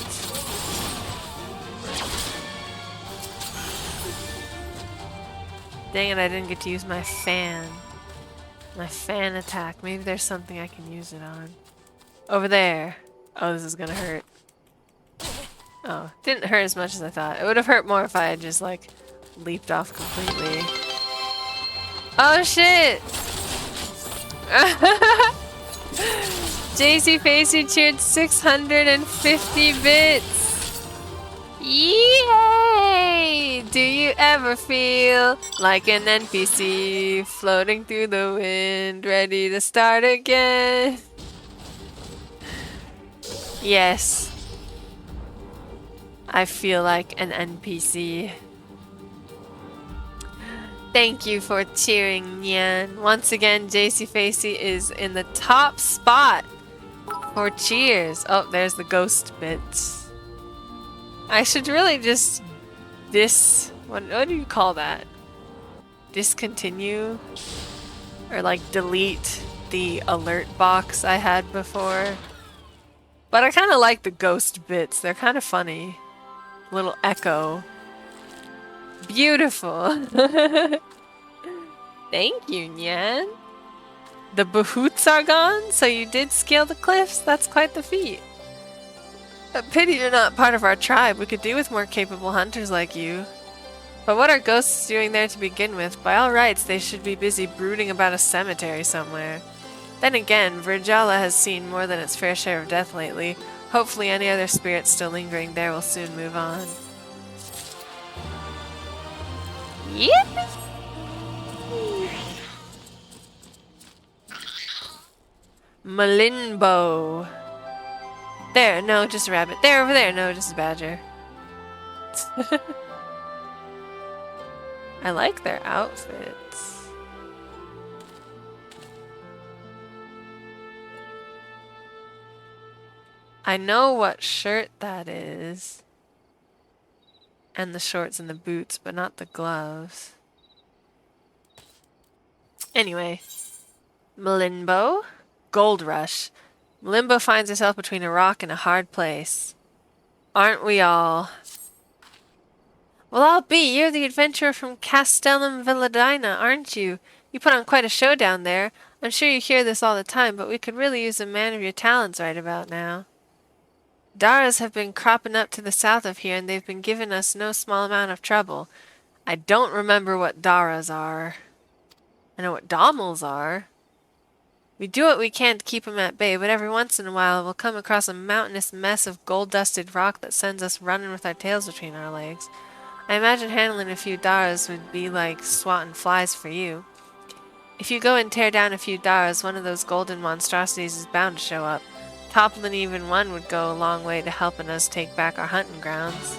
Dang it, I didn't get to use my fan. My fan attack. Maybe there's something I can use it on. Over there. Oh, this is gonna hurt. Oh, didn't hurt as much as I thought. It would have hurt more if I had just, like, leaped off completely. Oh, shit! JC Facey cheered 650 bits! Yay! Do you ever feel like an NPC floating through the wind, ready to start again? Yes. I feel like an NPC. Thank you for cheering, Nyan. Once again, JC Facey is in the top spot for cheers. Oh, there's the ghost bits. I should really just what do you call that? Discontinue? Or like delete the alert box I had before. But I kind of like the ghost bits. They're kind of funny. Little echo. Beautiful. Thank you, Nyan. The bahoots are gone, so you did scale the cliffs? That's quite the feat. A pity you're not part of our tribe. We could do with more capable hunters like you. But what are ghosts doing there to begin with? By all rights, they should be busy brooding about a cemetery somewhere. Then again, Virgala has seen more than its fair share of death lately. Hopefully any other spirits still lingering there will soon move on. Yippee! Malinbo. There, no, just a rabbit. There, over there, no, just a badger. I like their outfits. I know what shirt that is. And the shorts and the boots, but not the gloves. Anyway. Malinbo. Gold Rush. Malimbo finds herself between a rock and a hard place. Aren't we all? Well, I'll be. You're the adventurer from Castellum Villadina, aren't you? You put on quite a show down there. I'm sure you hear this all the time, but we could really use a man of your talents right about now. Daras have been cropping up to the south of here, and they've been giving us no small amount of trouble. I don't remember what Daras are. I know what Dommels are. We do what we can to keep them at bay, but every once in a while we'll come across a mountainous mess of gold-dusted rock that sends us running with our tails between our legs. I imagine handling a few Daras would be like swatting flies for you. If you go and tear down a few Daras, one of those golden monstrosities is bound to show up. Toppling even one would go a long way to helping us take back our hunting grounds.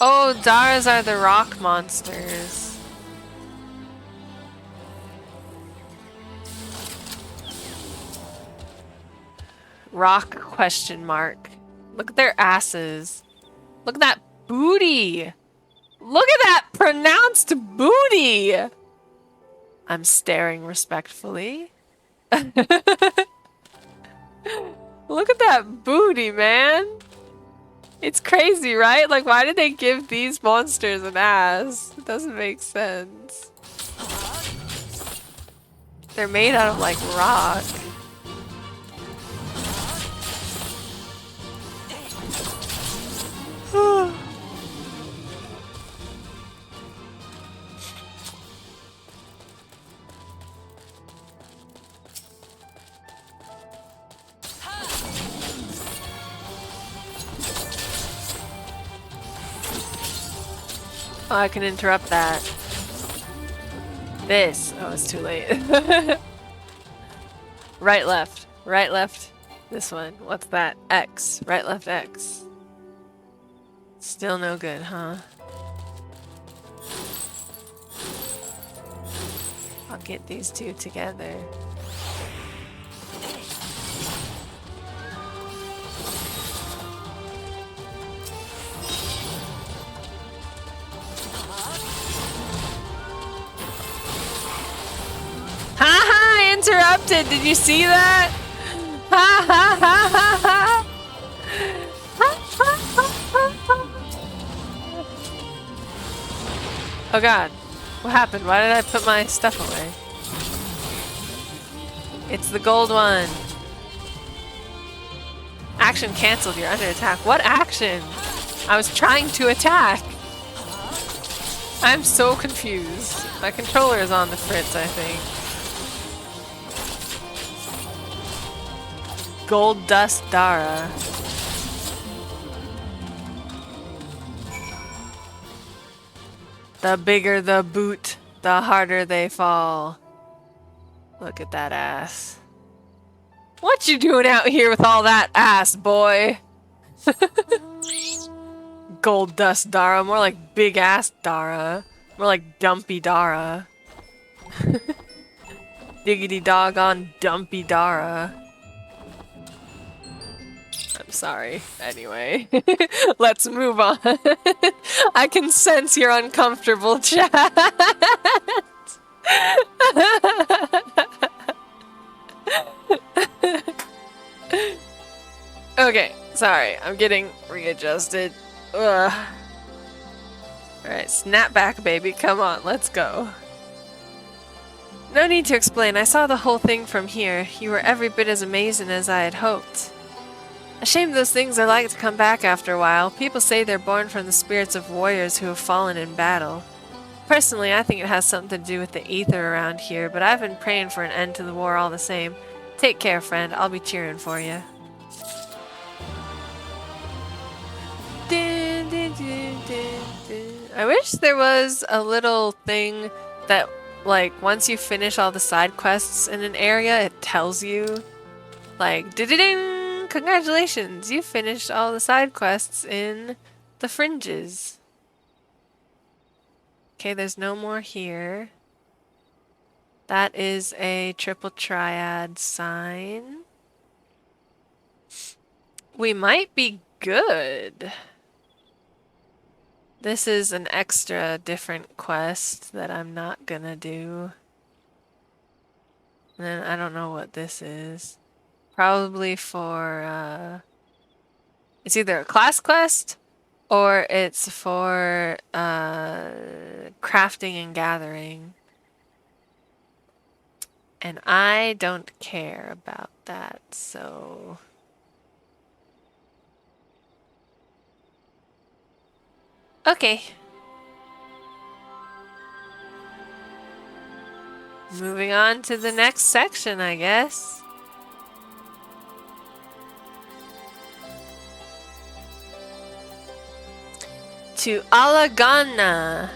Oh, Daras are the rock monsters. Rock question mark. Look at their asses. Look at that booty. Look at that pronounced booty. I'm staring respectfully. Look at that booty, man. It's crazy, right? Like, why did they give these monsters an ass? It doesn't make sense. They're made out of, like, rock. Oh, I can interrupt that. This. Oh, it's too late. Right, left. Right, left. This one. What's that? X. Right, left, X. Still no good, huh? I'll get these two together. Haha, interrupted. Did you see that? Ha ha ha ha ha. Oh god. What happened? Why did I put my stuff away? It's the gold one. Action cancelled. You're under attack. What action? I was trying to attack. I'm so confused. My controller is on the fritz, I think. Gold Dust Dara. The bigger the boot, the harder they fall. Look at that ass. What you doing out here with all that ass, boy? gold dust Dara, more like big ass Dara. More like dumpy Dara. Diggity doggone dumpy Dara. I'm sorry. Anyway, let's move on. I can sense you're uncomfortable, chat. Okay, sorry. I'm getting readjusted. Ugh. Alright, snap back, baby. Come on, let's go. No need to explain. I saw the whole thing from here. You were every bit as amazing as I had hoped. A shame those things are like to come back after a while. People say they're born from the spirits of warriors who have fallen in battle. Personally, I think it has something to do with the ether around here, but I've been praying for an end to the war all the same. Take care, friend. I'll be cheering for you. I wish there was a little thing that, like, once you finish all the side quests in an area, it tells you, like, ding, congratulations, you finished all the side quests in the fringes. Okay, there's no more here. That is a triple triad sign. We might be good. This is an extra different quest that I'm not gonna do. And then I don't know what this is. Probably for, it's either a class quest or it's for, crafting and gathering. And I don't care about that, so... Okay. Moving on to the next section, I guess. To Alagana.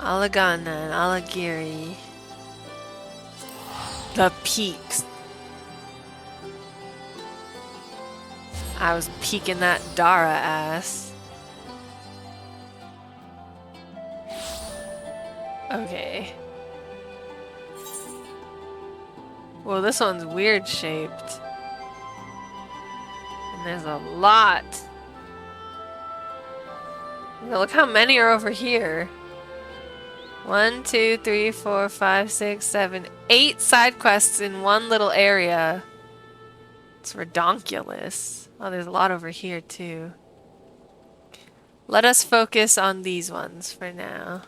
Alagana and Alagiri. The peaks. I was peeking that Dara ass. Okay. Well, this one's weird shaped. And there's a lot. Look how many are over here. 1, 2, 3, 4, 5, 6, 7, 8 side quests in one little area. It's redonkulous. Oh, there's a lot over here too. Let us focus on these ones for now.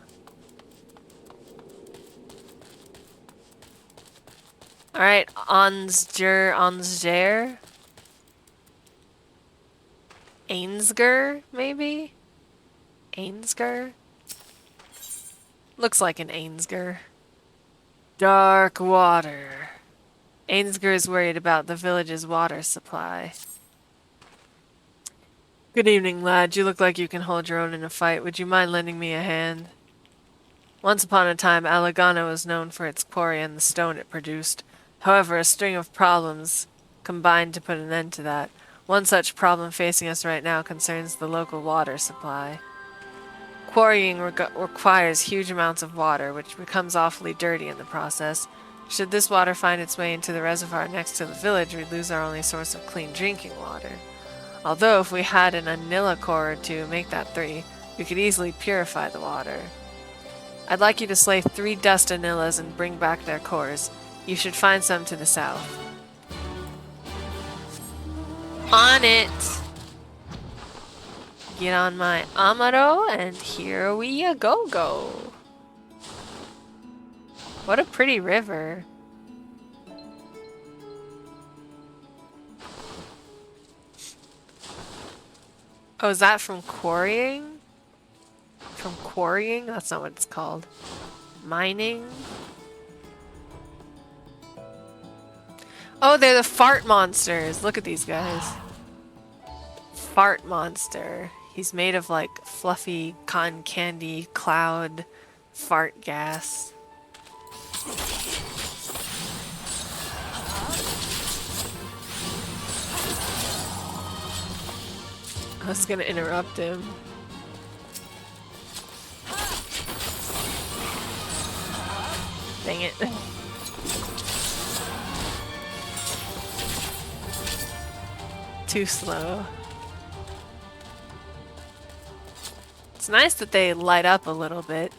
Alright, Ansger. Ainsger, maybe? Ainsger? Looks like an Ainsger. Dark water. Ainsger is worried about the village's water supply. Good evening, lad. You look like you can hold your own in a fight. Would you mind lending me a hand? Once upon a time, Alagana was known for its quarry and the stone it produced. However, a string of problems combined to put an end to that. One such problem facing us right now concerns the local water supply. Quarrying requires huge amounts of water, which becomes awfully dirty in the process. Should this water find its way into the reservoir next to the village, we'd lose our only source of clean drinking water. Although if we had an anilla core or two, make that 3, we could easily purify the water. I'd like you to slay 3 dust anillas and bring back their cores. You should find some to the south. On it! Get on my Amaro, and here we go. What a pretty river. Oh, is that from quarrying? From quarrying? That's not what it's called. Mining? Oh, they're the fart monsters. Look at these guys. Fart monster. He's made of like fluffy cotton candy cloud fart gas. I was gonna interrupt him. Dang it. Too slow. It's nice that they light up a little bit.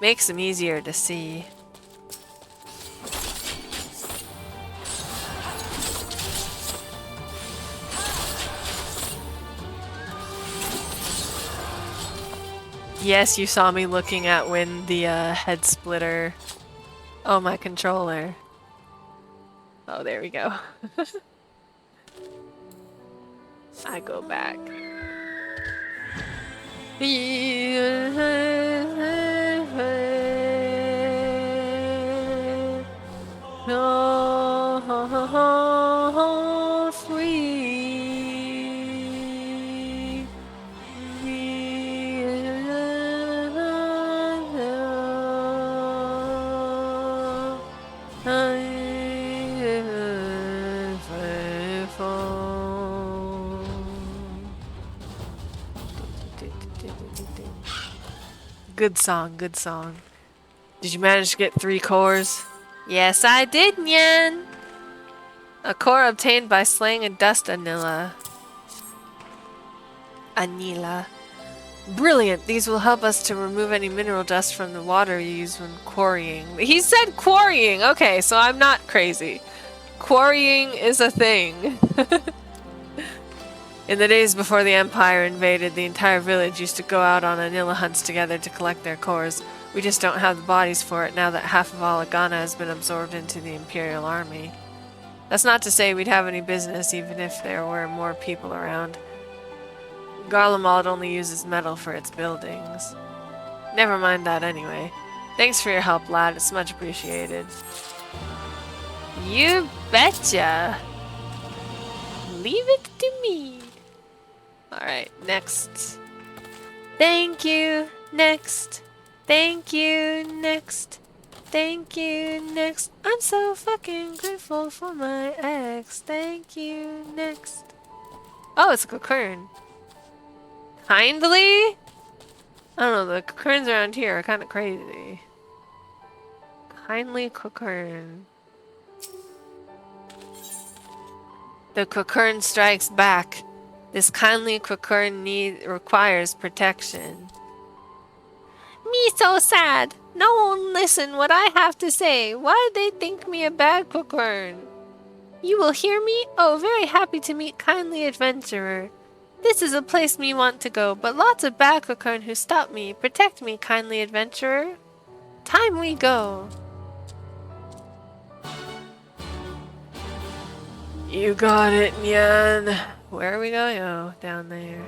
Makes them easier to see. Yes, you saw me looking at when the head splitter. Oh, my controller. Oh, there we go. I go back. No, free. Good song, good song. Did you manage to get 3 cores? Yes, I did, Nyan! A core obtained by slaying a dust anilla. Brilliant! These will help us to remove any mineral dust from the water you use when quarrying. He said quarrying! Okay, so I'm not crazy. Quarrying is a thing. In the days before the Empire invaded, the entire village used to go out on anilla hunts together to collect their cores. We just don't have the bodies for it now that half of Alagana has been absorbed into the Imperial Army. That's not to say we'd have any business even if there were more people around. Garlemald only uses metal for its buildings. Never mind that anyway. Thanks for your help, lad. It's much appreciated. You betcha! Leave it to me. Alright, next. Thank you, next. Thank you, next. Thank you, next. I'm so fucking grateful for my ex. Thank you, next. Oh, it's a cocoon. Kindly? I don't know, the cocoons around here are kind of crazy. Kindly cocoon. The cocoon strikes back. This kindly cocoon requires protection. Me so sad. No one listen what I have to say. Why they think me a bad cocoon? You will hear me? Oh, very happy to meet kindly adventurer. This is a place me want to go, but lots of bad cocoon who stop me. Protect me, kindly adventurer. Time we go. You got it, Nyan. Where are we going? Oh, down there.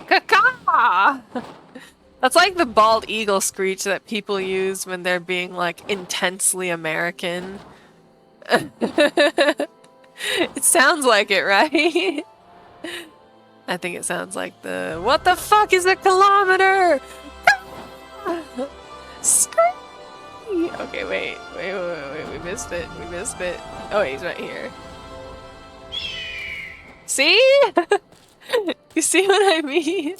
Caca! That's like the bald eagle screech that people use when they're being like intensely American. It sounds like it, right? I think it sounds like the what the fuck is a kilometer? Scream! Okay, wait, we missed it. We missed it. Oh, he's right here. See? You see what I mean?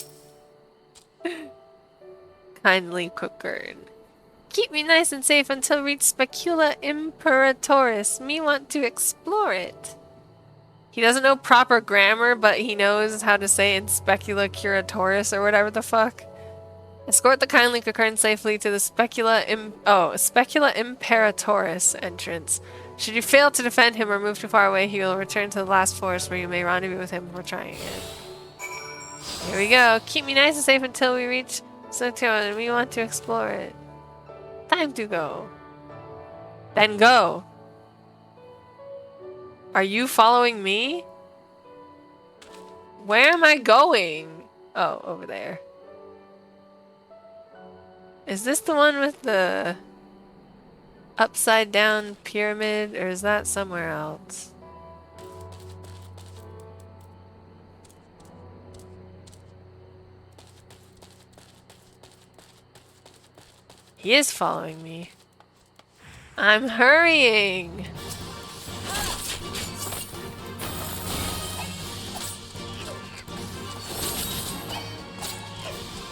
Kindly cocoon. Keep me nice and safe until reach Specula Imperatoris. Me want to explore it. He doesn't know proper grammar, but he knows how to say in Specula Curatoris or whatever the fuck. Escort the kindly cocoon safely to the Specula Imperatoris entrance. Should you fail to defend him or move too far away, he will return to the last forest where you may rendezvous with him before trying again. Here we go. Keep me nice and safe until we reach Specula, and we want to explore it. Time to go. Then go. Are you following me? Where am I going? Oh, over there. Is this the one with the upside down pyramid, or is that somewhere else? He is following me. I'm hurrying.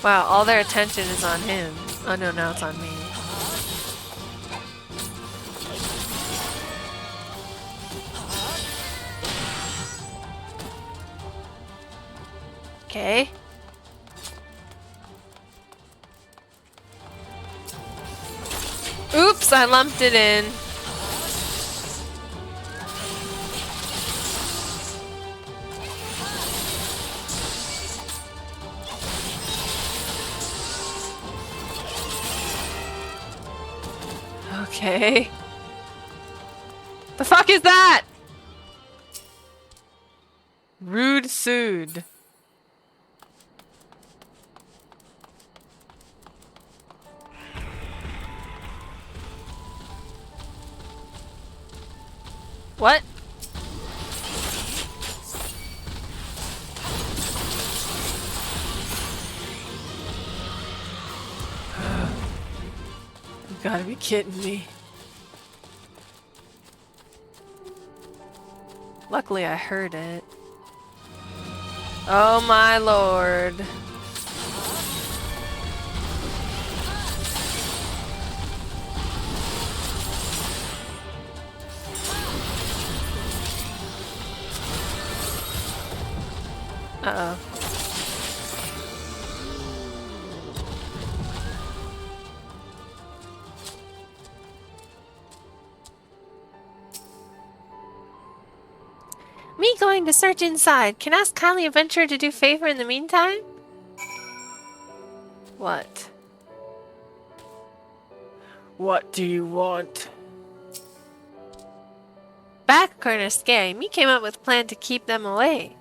Wow, all their attention is on him. Oh no, now it's on me. Okay. Oops, I lumped it in. Okay. The fuck is that? Rude sued. What? You gotta be kidding me. Luckily I heard it. Oh my lord. Uh-oh. Me going to search inside. Can ask kindly adventurer to do favor in the meantime? What? What do you want? Backcorn are scary. Me came up with a plan to keep them away.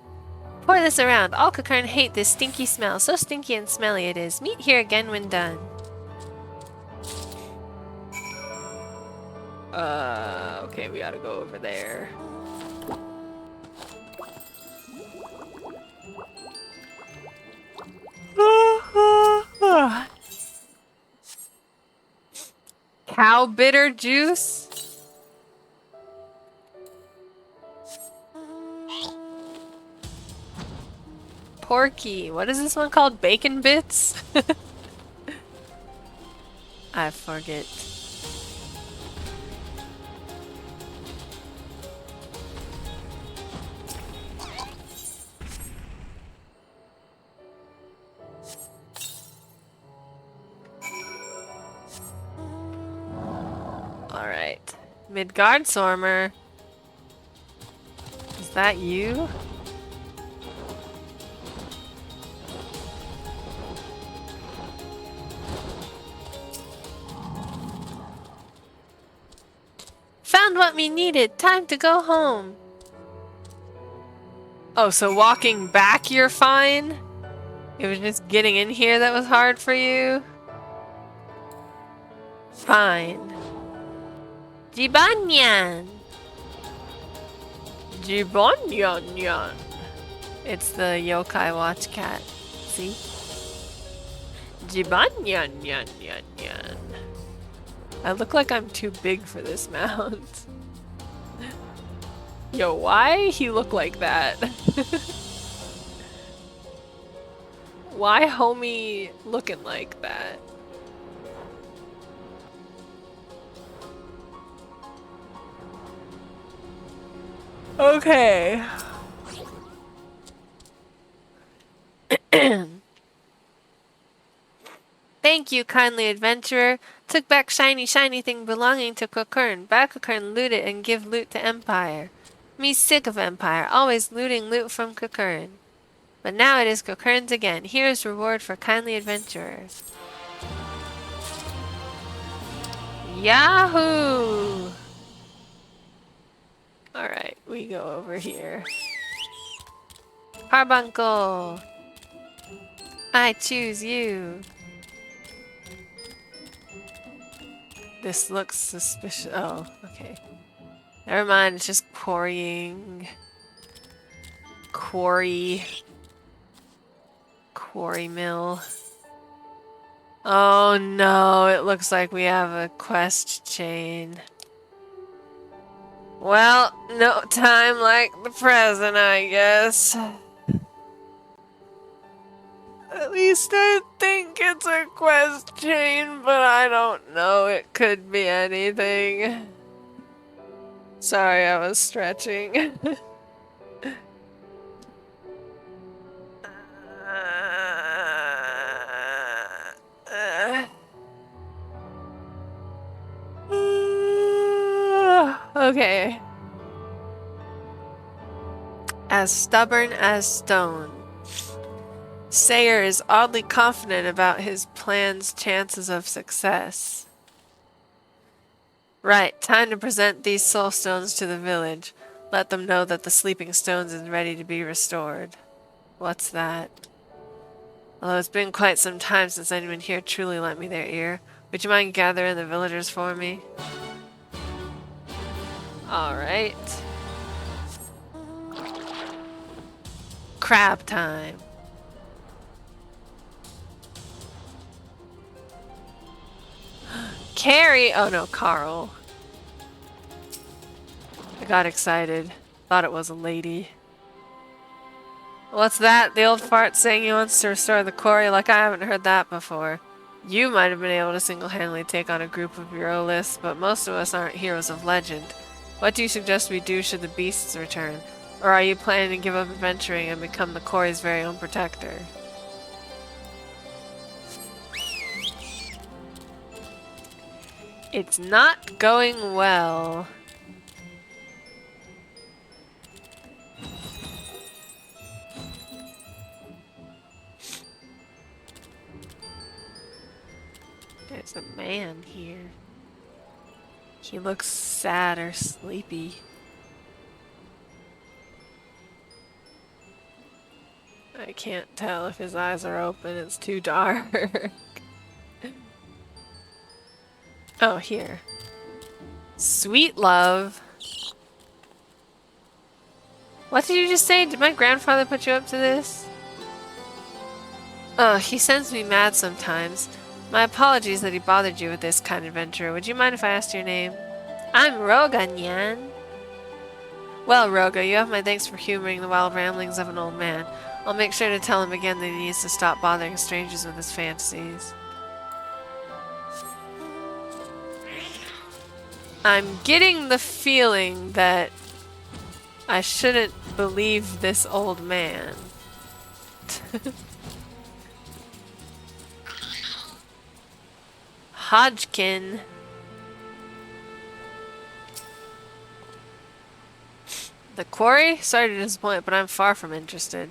Pour this around. All Cockern hate this stinky smell. So stinky and smelly it is. Meet here again when done. Okay, we gotta go over there. Cow bitter juice? Porky. What is this one called? Bacon bits? I forget. Alright. Midgard Sormer. Is that you? Found what we needed. Time to go home. Oh, so walking back you're fine? It was just getting in here that was hard for you? Fine. Jibanyan! Jibanyan. It's the yokai watch cat. See? Jibanyan. I look like I'm too big for this mount. Yo, why he look like that? Why homie looking like that? Okay. Thank you, kindly adventurer. Took back shiny thing belonging to Cockern. Back Cockern loot it and give loot to Empire. Me sick of Empire, always looting loot from Cockern. But now it is Cockern's again. Here is reward for kindly adventurers. Yahoo! Alright, we go over here. Carbuncle! I choose you. This looks suspicious. Oh, okay. Never mind, it's just quarrying. Quarry mill. Oh no, it looks like we have a quest chain. Well, no time like the present, I guess. At least I think it's a quest chain, but I don't know. It could be anything. Sorry, I was stretching. Okay. As stubborn as stone. Sayer is oddly confident about his plan's chances of success. Right, time to present these soul stones to the village. Let them know that the sleeping stones is ready to be restored. What's that? Although it's been quite some time since anyone here truly lent me their ear, would you mind gathering the villagers for me? Alright. Crab time. Carrie! Oh no, Carl. I got excited. Thought it was a lady. What's that? The old fart saying he wants to restore the quarry? Like I haven't heard that before. You might have been able to single-handedly take on a group of your own list, but most of us aren't heroes of legend. What do you suggest we do should the beasts return? Or are you planning to give up adventuring and become the quarry's very own protector? It's not going well. There's a man here. He looks sad or sleepy. I can't tell if his eyes are open, it's too dark. Oh, here. Sweet love. What did you just say? Did my grandfather put you up to this? Oh, he sends me mad sometimes. My apologies that he bothered you with this kind of adventure. Would you mind if I asked your name? I'm Roga, Nyan. Well, Roga, you have my thanks for humoring the wild ramblings of an old man. I'll make sure to tell him again that he needs to stop bothering strangers with his fantasies. I'm getting the feeling that I shouldn't believe this old man. Hodgkin. The quarry? Sorry to disappoint, but I'm far from interested.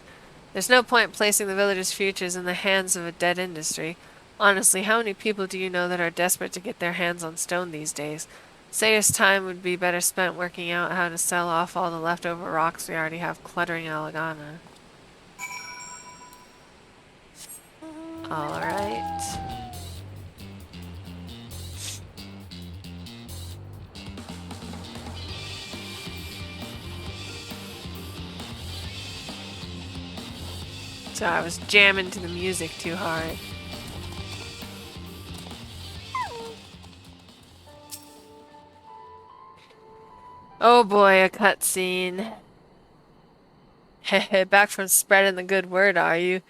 There's no point placing the villagers' futures in the hands of a dead industry. Honestly, how many people do you know that are desperate to get their hands on stone these days? Sayer's time would be better spent working out how to sell off all the leftover rocks we already have cluttering Alagana. Alright. So I was jamming to the music too hard. Oh boy, a cutscene. Hehe, back from spreading the good word, are you?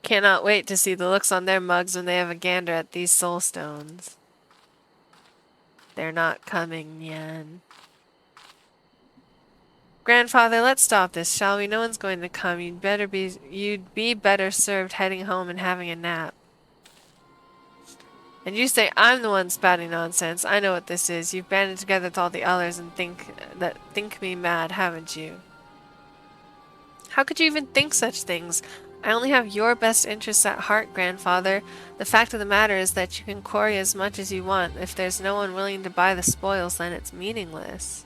Cannot wait to see the looks on their mugs when they have a gander at these soul stones. They're not coming, Nyan. Grandfather, let's stop this, shall we? No one's going to come. You'd be better served heading home and having a nap. And you say I'm the one spouting nonsense. I know what this is. You've banded together with all the others and think me mad, haven't you? How could you even think such things? I only have your best interests at heart, Grandfather. The fact of the matter is that you can quarry as much as you want. If there's no one willing to buy the spoils, then it's meaningless.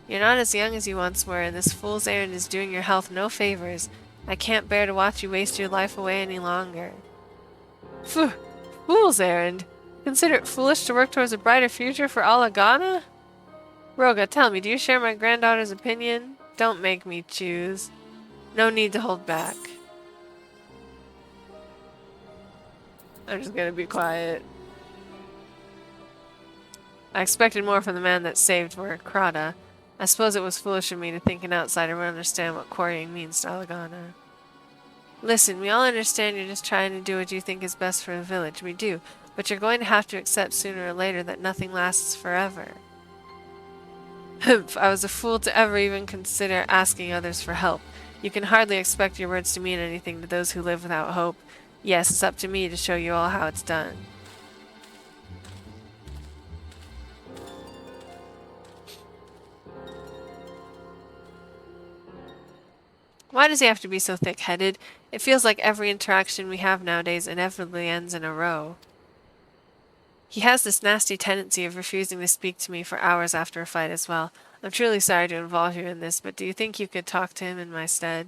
You're not as young as you once were, and this fool's errand is doing your health no favors. I can't bear to watch you waste your life away any longer. Phew! Fool's errand? Consider it foolish to work towards a brighter future for Alagana? Roga, tell me, do you share my granddaughter's opinion? Don't make me choose. No need to hold back. I'm just gonna be quiet. I expected more from the man that saved Krata. I suppose it was foolish of me to think an outsider would understand what quarrying means to Alagana. Listen, we all understand you're just trying to do what you think is best for the village. We do. But you're going to have to accept sooner or later that nothing lasts forever. I was a fool to ever even consider asking others for help. You can hardly expect your words to mean anything to those who live without hope. Yes, it's up to me to show you all how it's done. Why does he have to be so thick-headed? It feels like every interaction we have nowadays inevitably ends in a row. He has this nasty tendency of refusing to speak to me for hours after a fight as well. I'm truly sorry to involve you in this, but do you think you could talk to him in my stead?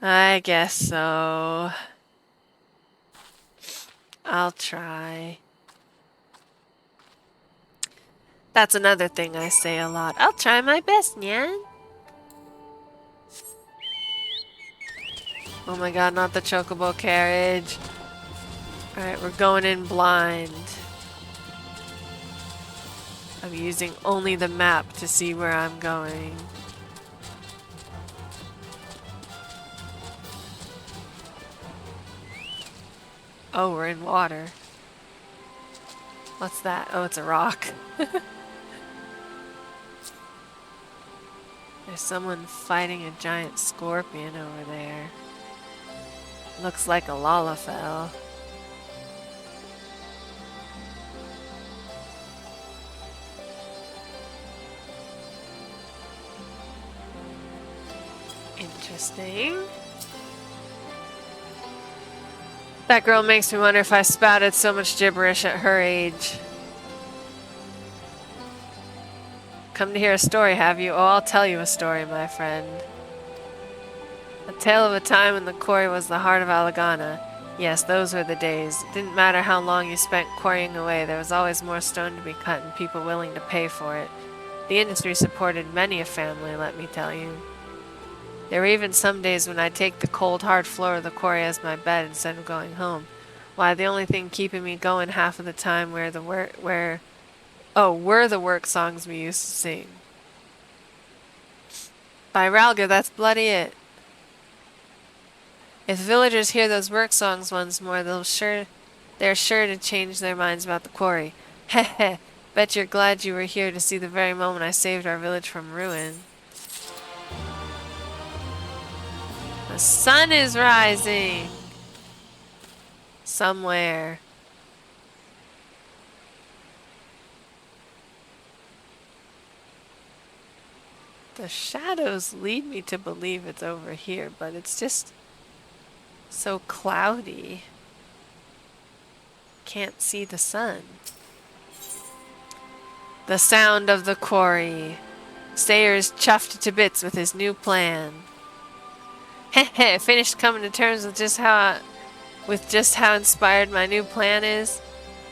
I guess so. I'll try. That's another thing I say a lot. I'll try my best, Nyan. Oh my god, not the chocobo carriage. Alright, we're going in blind. I'm using only the map to see where I'm going. Oh, we're in water. What's that? Oh, it's a rock. There's someone fighting a giant scorpion over there. Looks like a Lalafell. Interesting. That girl makes me wonder if I spouted so much gibberish at her age. Come to hear a story, have you? Oh, I'll tell you a story, my friend. A tale of a time when the quarry was the heart of Alagana. Yes, those were the days. It didn't matter how long you spent quarrying away, there was always more stone to be cut and people willing to pay for it. The industry supported many a family, let me tell you. There were even some days when I'd take the cold, hard floor of the quarry as my bed instead of going home. Why, the only thing keeping me going half of the time were the work songs we used to sing. By Ralga, that's bloody it. If villagers hear those work songs once more, they're sure to change their minds about the quarry. Heh heh, bet you're glad you were here to see the very moment I saved our village from ruin. The sun is rising! Somewhere. The shadows lead me to believe it's over here, but it's just so cloudy. Can't see the sun. The sound of the quarry. Sayer's chuffed to bits with his new plan. Heh, finished coming to terms with just how inspired my new plan is.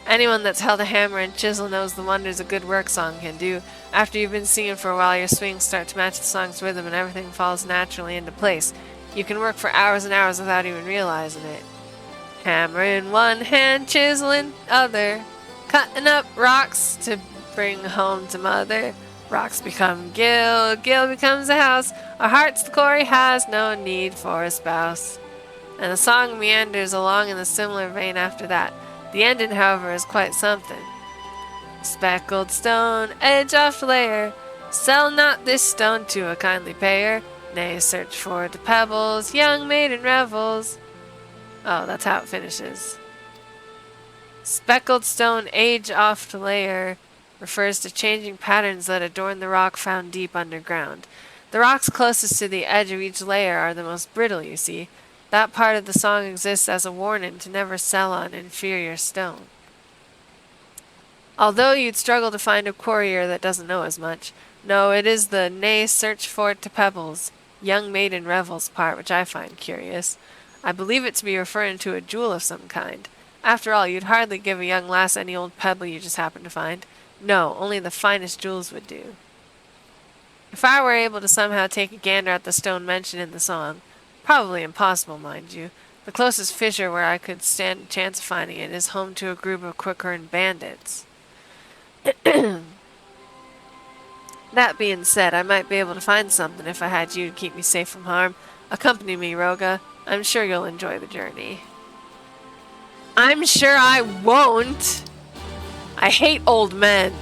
Anyone that's held a hammer and chisel knows the wonders a good work song can do. After you've been singing for a while, your swings start to match the song's rhythm and everything falls naturally into place. You can work for hours and hours without even realizing it. Hammer in one hand, chisel in other. Cutting up rocks to bring home to mother. Rocks become Gil, Gil becomes a house. Our heart's the quarry has no need for a spouse. And the song meanders along in a similar vein after that. The ending, however, is quite something. Speckled stone, edge off layer. Sell not this stone to a kindly payer. Nay, search for the pebbles, young maiden revels. Oh, that's how it finishes. Speckled stone, age oft layer, refers to changing patterns that adorn the rock found deep underground. The rocks closest to the edge of each layer are the most brittle, you see. That part of the song exists as a warning to never sell on inferior stone. Although you'd struggle to find a quarrier that doesn't know as much. No, it is the nay, search for it to pebbles, young maiden revels part which I find curious. I believe it to be referring to a jewel of some kind. After all, you'd hardly give a young lass any old pebble you just happened to find. No, only the finest jewels would do. If I were able to somehow take a gander at the stone mentioned in the song, probably impossible, mind you, the closest fissure where I could stand a chance of finding it is home to a group of Quickhorn bandits. That being said, I might be able to find something if I had you to keep me safe from harm. Accompany me, Roga. I'm sure you'll enjoy the journey. I'm sure I won't. I hate old men.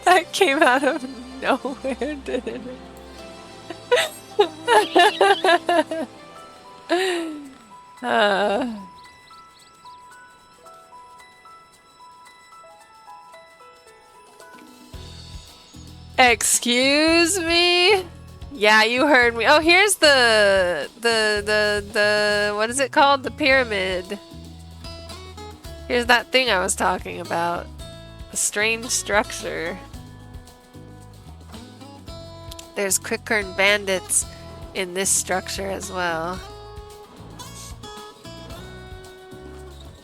That came out of nowhere, didn't it? Excuse me? Yeah, you heard me. Oh, here's the what is it called? The pyramid. Here's that thing I was talking about. A strange structure. There's quick-turn bandits in this structure as well.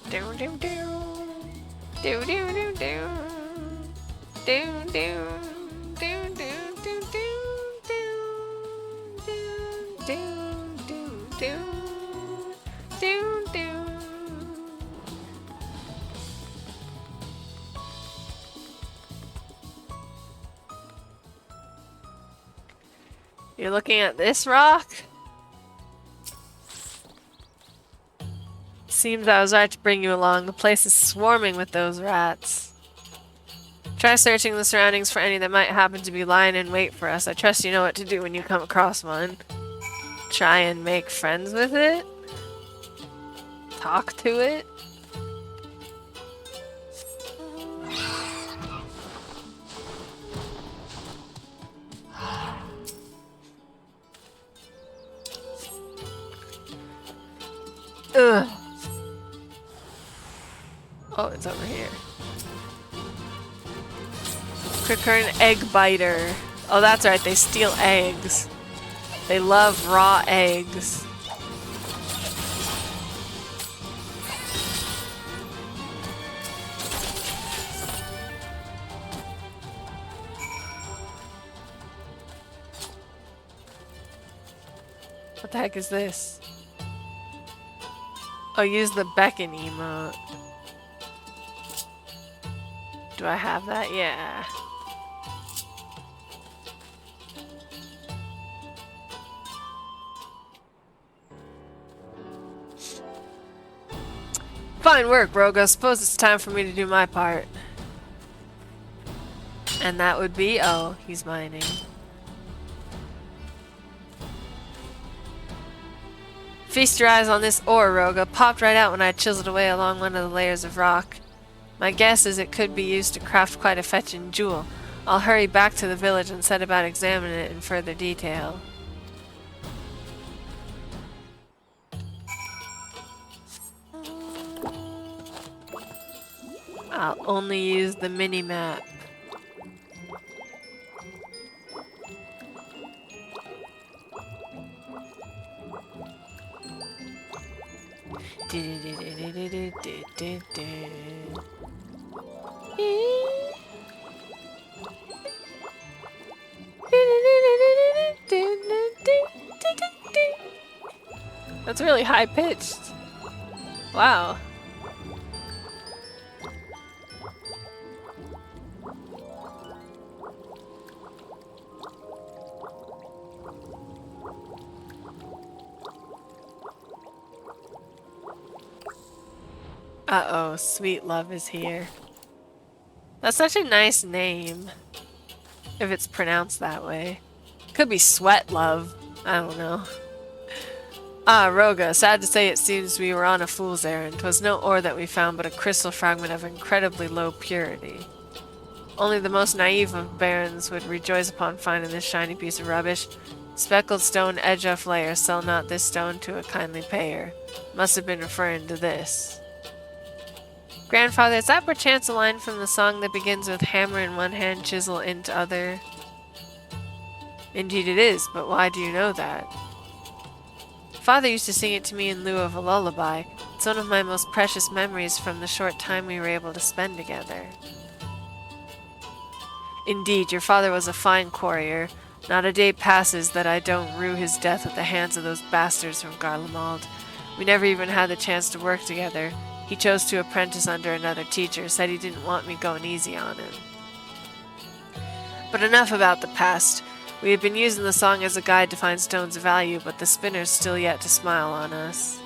Do do do. Do do do do. Do do. Do do do do do do do do do. You're looking at this rock? Seems I was right to bring you along. The place is swarming with those rats. Try searching the surroundings for any that might happen to be lying in wait for us. I trust you know what to do when you come across one. Try and make friends with it? Talk to it? Ugh. Oh, it's over here. Quick-turn egg biter. Oh, that's right, they steal eggs. They love raw eggs. What the heck is this? Oh, use the beckon emote. Do I have that? Yeah. Fine work, Roga. Suppose it's time for me to do my part. And that would be... oh, he's mining. Feast your eyes on this ore, Roga. Popped right out when I chiseled away along one of the layers of rock. My guess is it could be used to craft quite a fetching jewel. I'll hurry back to the village and set about examining it in further detail. I'll only use the mini-map. That's really high-pitched. Wow. Uh-oh, Sweet Love is here. That's such a nice name. If it's pronounced that way. Could be Sweat Love. I don't know. Ah, Roga, sad to say it seems we were on a fool's errand. 'Twas no ore that we found, but a crystal fragment of incredibly low purity. Only the most naive of barons would rejoice upon finding this shiny piece of rubbish. Speckled stone edge of layer, sell not this stone to a kindly payer. Must have been referring to this. Grandfather, is that perchance a line from the song that begins with hammer in one hand, chisel into other? Indeed it is, but why do you know that? Father used to sing it to me in lieu of a lullaby. It's one of my most precious memories from the short time we were able to spend together. Indeed, your father was a fine courier. Not a day passes that I don't rue his death at the hands of those bastards from Garlemald. We never even had the chance to work together. He chose to apprentice under another teacher, said he didn't want me going easy on him. But enough about the past. We had been using the song as a guide to find stones of value, but the spinner's still yet to smile on us.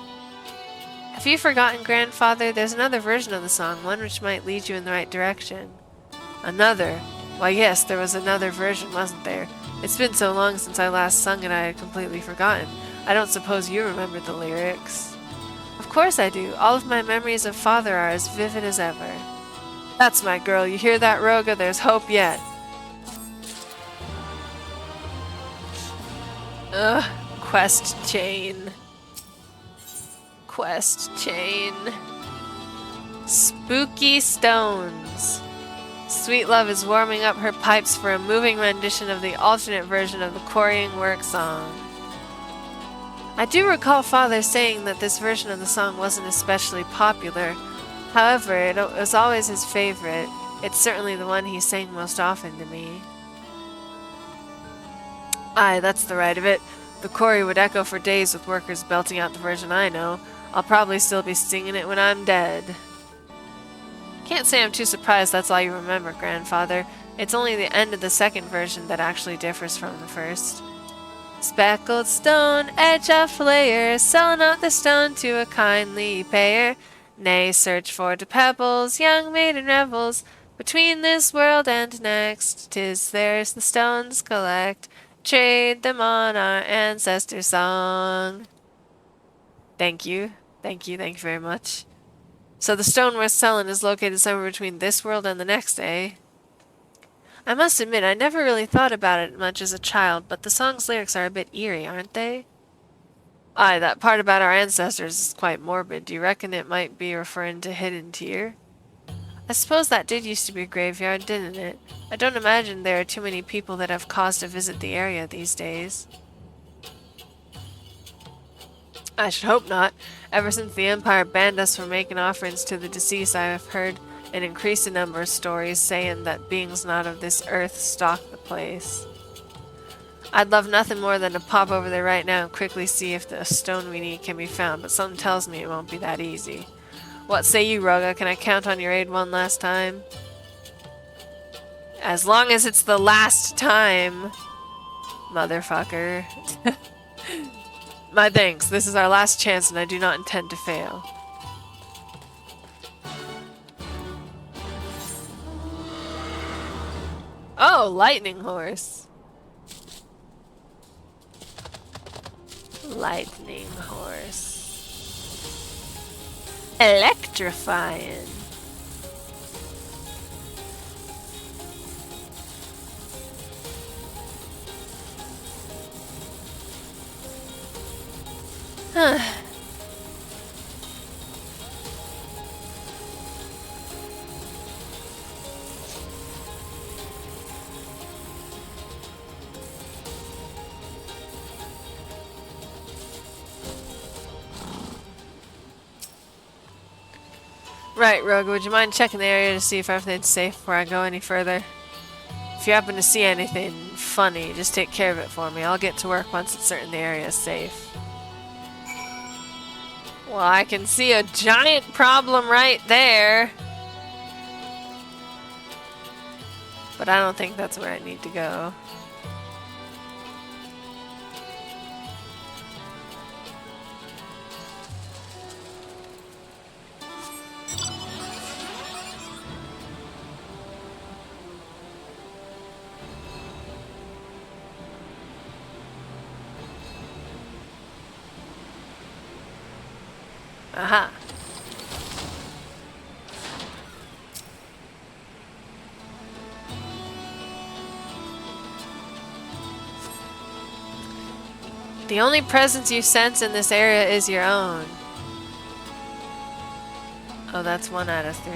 Have you forgotten, Grandfather? There's another version of the song, one which might lead you in the right direction. Another? Why, yes, there was another version, wasn't there? It's been so long since I last sung it I had completely forgotten. I don't suppose you remember the lyrics. Of course I do. All of my memories of Father are as vivid as ever. That's my girl. You hear that, Roga? There's hope yet. Ugh. Quest chain. Quest chain. Spooky stones. Sweet Love is warming up her pipes for a moving rendition of the alternate version of the Quarrying Work song. I do recall Father saying that this version of the song wasn't especially popular. However, it was always his favorite. It's certainly the one he sang most often to me. Aye, that's the right of it. The quarry would echo for days with workers belting out the version I know. I'll probably still be singing it when I'm dead. Can't say I'm too surprised that's all you remember, Grandfather. It's only the end of the second version that actually differs from the first. Speckled stone, edge of flayer, selling out the stone to a kindly payer. Nay, search for the pebbles, young maiden revels, between this world and next. 'Tis theirs the stones collect, trade them on our ancestor song. Thank you. Thank you very much. So the stone worth selling is located somewhere between this world and the next, eh? I must admit, I never really thought about it much as a child, but the song's lyrics are a bit eerie, aren't they? Aye, that part about our ancestors is quite morbid. Do you reckon it might be referring to Hidden Tear? I suppose that did used to be a graveyard, didn't it? I don't imagine there are too many people that have cause to visit the area these days. I should hope not. Ever since the Empire banned us from making offerings to the deceased, I have heard an increasing number of stories saying that beings not of this earth stalk the place. I'd love nothing more than to pop over there right now and quickly see if the stone we need can be found, but something tells me it won't be that easy. What say you, Roga? Can I count on your aid one last time? As long as it's the last time, motherfucker. My thanks. This is our last chance and I do not intend to fail. Oh, lightning horse. Lightning horse. Electrifying. Huh. Right, Rogue, would you mind checking the area to see if everything's safe before I go any further? If you happen to see anything funny, just take care of it for me. I'll get to work once it's certain the area is safe. Well, I can see a giant problem right there. But I don't think that's where I need to go. Aha. The only presence you sense in this area is your own. Oh, that's 1 out of 3.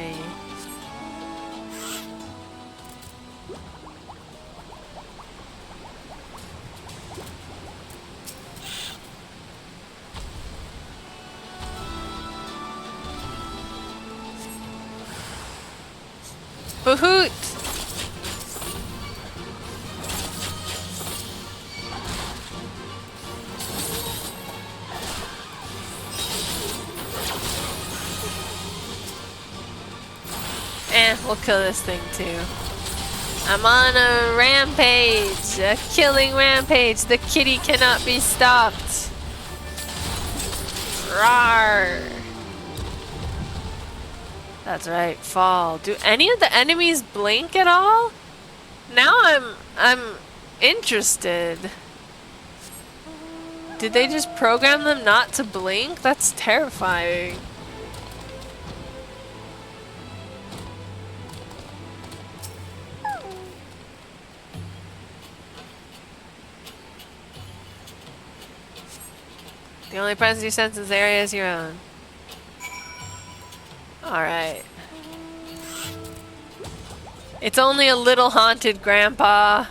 Bahoot! We'll kill this thing too. I'm on a rampage, a killing rampage. The kitty cannot be stopped. Rawr. That's right, fall. Do any of the enemies blink at all? Now I'm interested. Did they just program them not to blink? That's terrifying. The only presence you sense in this area is your own. Alright. It's only a little haunted, Grandpa.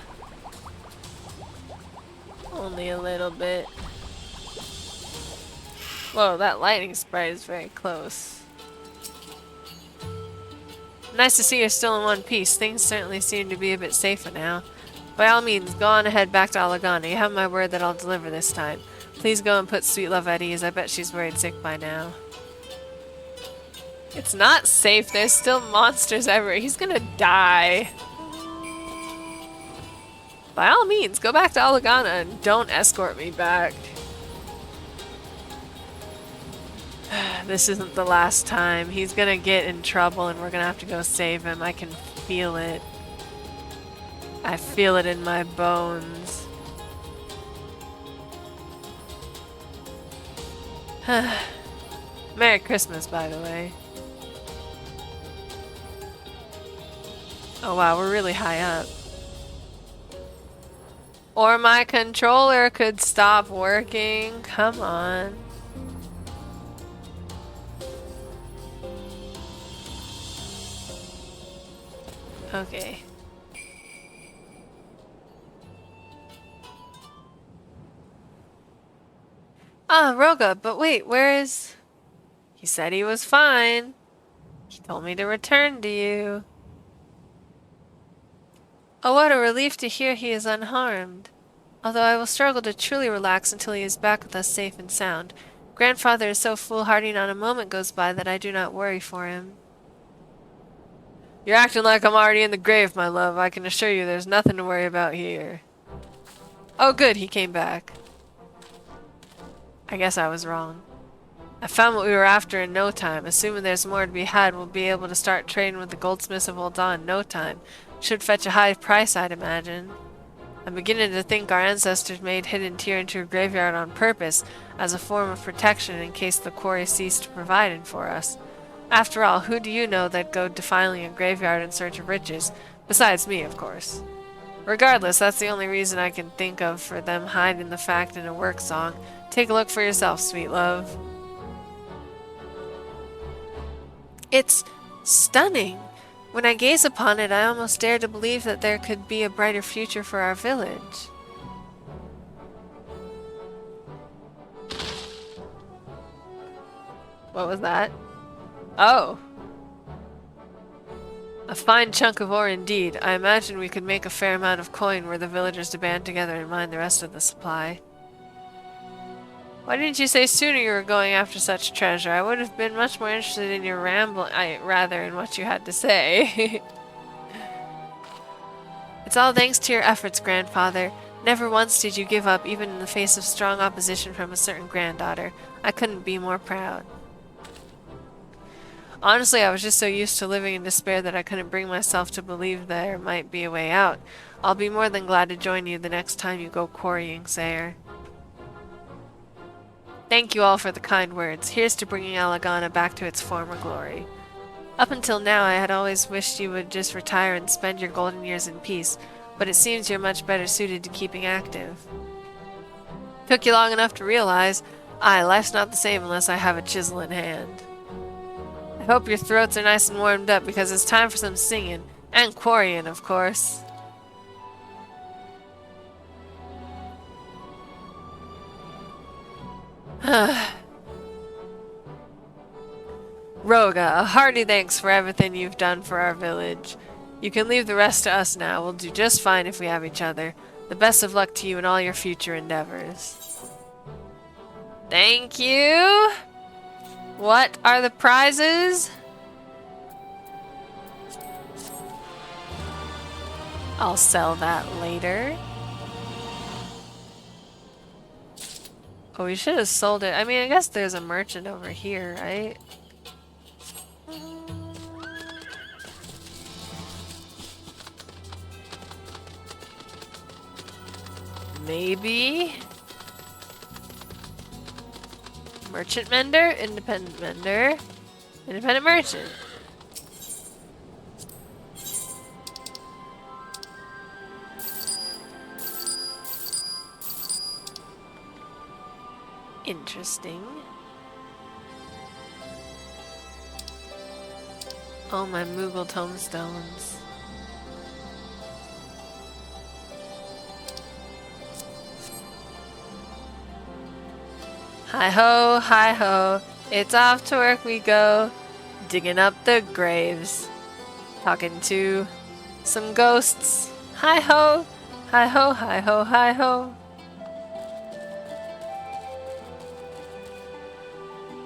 Only a little bit. Whoa, that lightning sprite is very close. Nice to see you're still in one piece. Things certainly seem to be a bit safer now. By all means, go on ahead back to Alagana. You have my word that I'll deliver this time. Please go and put Sweet Love at ease. I bet she's worried sick by now. It's not safe. There's still monsters everywhere. He's gonna die. By all means, go back to Alagana and don't escort me back. This isn't the last time. He's gonna get in trouble and we're gonna have to go save him. I can feel it. I feel it in my bones. Merry Christmas, by the way. Oh wow, we're really high up. Or my controller could stop working. Come on. Okay. Ah, Roga, but wait, where is... He said he was fine. He told me to return to you. Oh, what a relief to hear he is unharmed. Although I will struggle to truly relax until he is back with us safe and sound. Grandfather is so foolhardy not a moment goes by that I do not worry for him. You're acting like I'm already in the grave, my love. I can assure you there's nothing to worry about here. Oh good, he came back. I guess I was wrong. I found what we were after in no time. Assuming there's more to be had, we'll be able to start trading with the goldsmiths of Ul'dah in no time. Should fetch a high price, I'd imagine. I'm beginning to think our ancestors made Hidden Tear into a graveyard on purpose, as a form of protection in case the quarry ceased to provide it for us. After all, who do you know that'd go defiling a graveyard in search of riches? Besides me, of course. Regardless, that's the only reason I can think of for them hiding the fact in a work song. Take a look for yourself, sweet love. It's stunning. When I gaze upon it, I almost dare to believe that there could be a brighter future for our village. What was that? Oh. A fine chunk of ore indeed. I imagine we could make a fair amount of coin were the villagers to band together and mine the rest of the supply. Why didn't you say sooner you were going after such treasure? I would have been much more interested in your rambling, rather in what you had to say. It's all thanks to your efforts, grandfather. Never once did you give up, even in the face of strong opposition from a certain granddaughter. I couldn't be more proud. Honestly, I was just so used to living in despair that I couldn't bring myself to believe there might be a way out. I'll be more than glad to join you the next time you go quarrying, Sayer. Thank you all for the kind words. Here's to bringing Alagana back to its former glory. Up until now, I had always wished you would just retire and spend your golden years in peace, but it seems you're much better suited to keeping active. Took you long enough to realize, life's not the same unless I have a chisel in hand. I hope your throats are nice and warmed up because it's time for some singing, and quarrying, of course. Roga, a hearty thanks for everything you've done for our village. You can leave the rest to us now. We'll do just fine if we have each other. The best of luck to you in all your future endeavors. Thank you! What are the prizes? I'll sell that later. Oh, we should have sold it. I mean, I guess there's a merchant over here, right? Maybe? Merchant vendor, independent vendor, independent merchant. Interesting. Oh, my Moogle tomestones. Hi-ho, hi-ho. It's off to work we go. Digging up the graves. Talking to some ghosts. Hi-ho, hi-ho, hi-ho, hi-ho.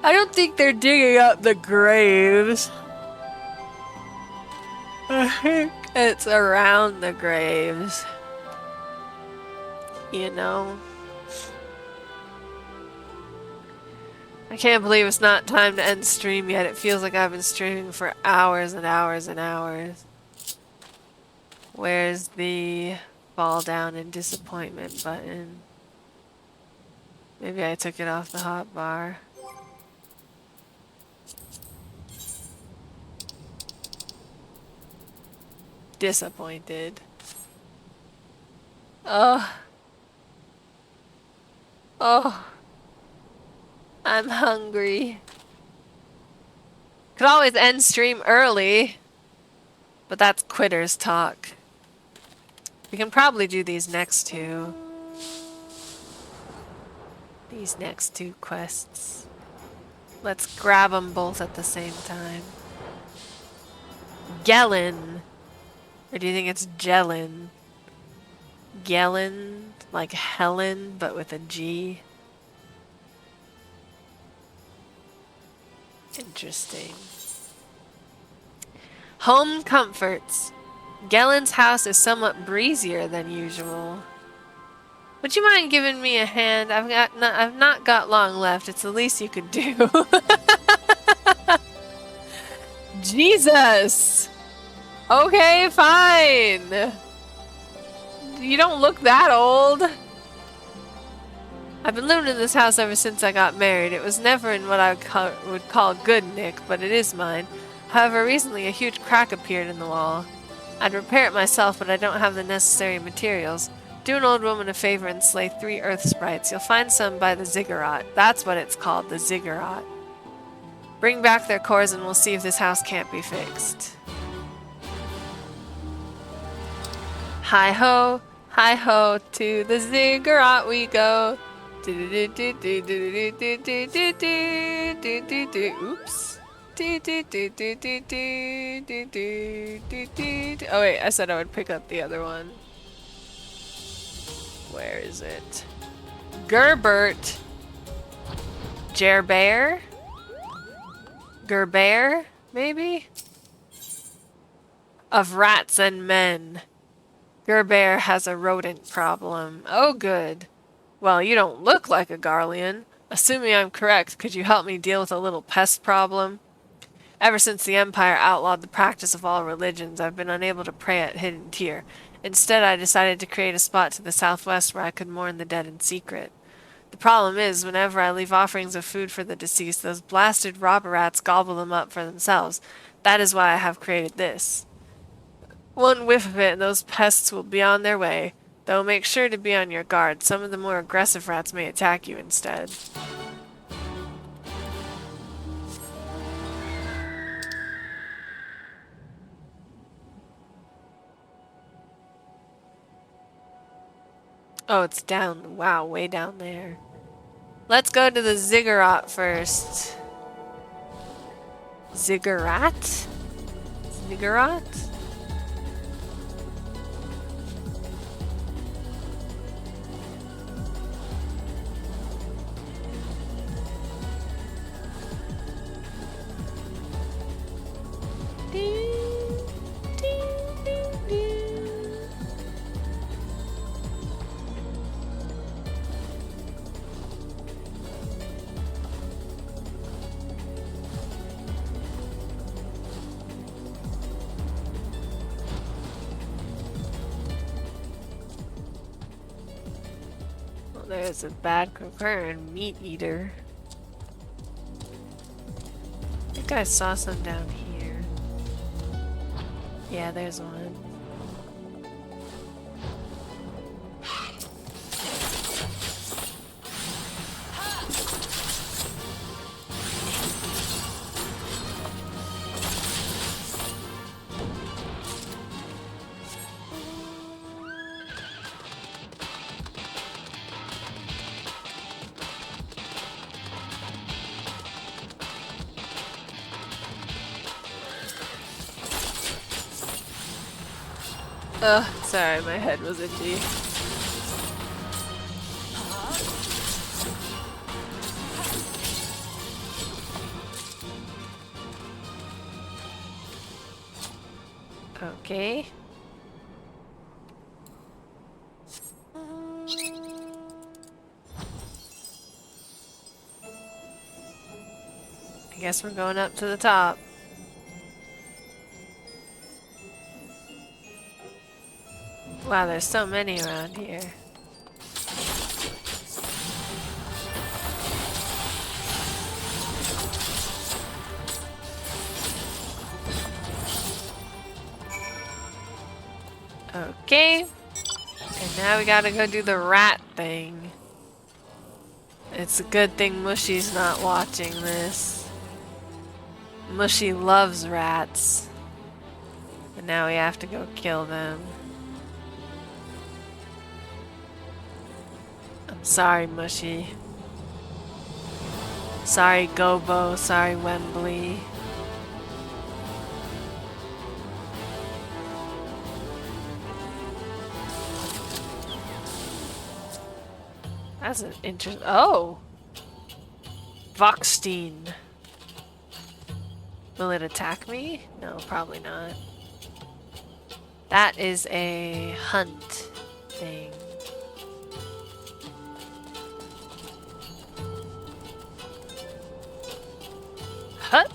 I don't think they're digging up the graves. I think it's around the graves. You know? I can't believe it's not time to end stream yet. It feels like I've been streaming for hours and hours and hours. Where's the fall down and disappointment button? Maybe I took it off the hotbar. Disappointed. Oh. Oh. I'm hungry. Could always end stream early, but that's quitters talk. We can probably do these next two. These next two quests. Let's grab them both at the same time. Gellin. Or do you think it's Jellin? Gellin, like Helen, but with a G. Interesting. Home comforts. Gellin's house is somewhat breezier than usual. Would you mind giving me a hand? I've not got long left. It's the least you could do. Jesus! Okay, fine. You don't look that old. I've been living in this house ever since I got married. It was never in what I would call good nick, but it is mine. However, recently a huge crack appeared in the wall. I'd repair it myself, but I don't have the necessary materials. Do an old woman a favor and slay 3 earth sprites. You'll find some by the ziggurat. That's what it's called, the ziggurat. Bring back their cores and we'll see if this house can't be fixed. Hi-ho, hi-ho, to the ziggurat we go. Oops. Oh wait, I said I would pick up the other one. Where is it? Gerbert. Gerbear? Gerbear, maybe? Of rats and men. Gerbear has a rodent problem. Oh, good. Well, you don't look like a Garlean. Assuming I'm correct, could you help me deal with a little pest problem? Ever since the Empire outlawed the practice of all religions, I've been unable to pray at Hidden Tier. Instead, I decided to create a spot to the southwest where I could mourn the dead in secret. The problem is, whenever I leave offerings of food for the deceased, those blasted robber rats gobble them up for themselves. That is why I have created this. One whiff of it and those pests will be on their way. Though make sure to be on your guard. Some of the more aggressive rats may attack you instead. Oh, it's down. Wow, way down there. Let's go to the ziggurat first. Ziggurat? Ziggurat? Oh, there's a bad cooker and meat eater. I think I saw some down here. Yeah, there's one. Oh, sorry, my head was itchy. Okay. I guess we're going up to the top. Wow, there's so many around here. Okay. And now we gotta go do the rat thing. It's a good thing Mushy's not watching this. Mushy loves rats. And now we have to go kill them. I'm sorry, Mushy. Sorry, Gobo. Sorry, Wembley. That's an interesting. Oh! Voxstein. Will it attack me? No, probably not. That is a hunt thing. Huh?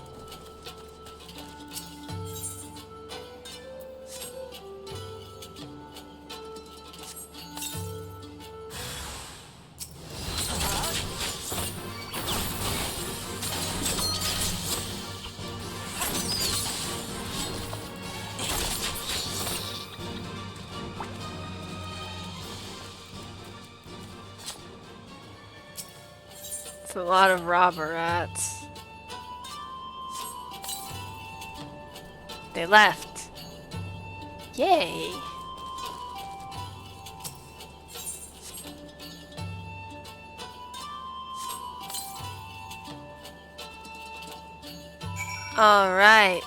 It's a lot of robber rats. They left. Yay! All right.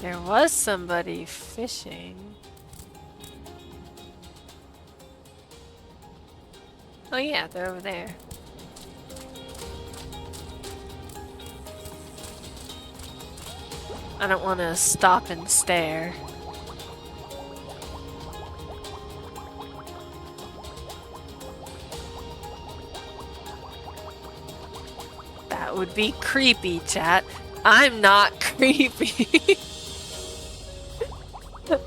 There was somebody fishing. Oh yeah, they're over there. I don't want to stop and stare. That would be creepy, chat. I'm not creepy.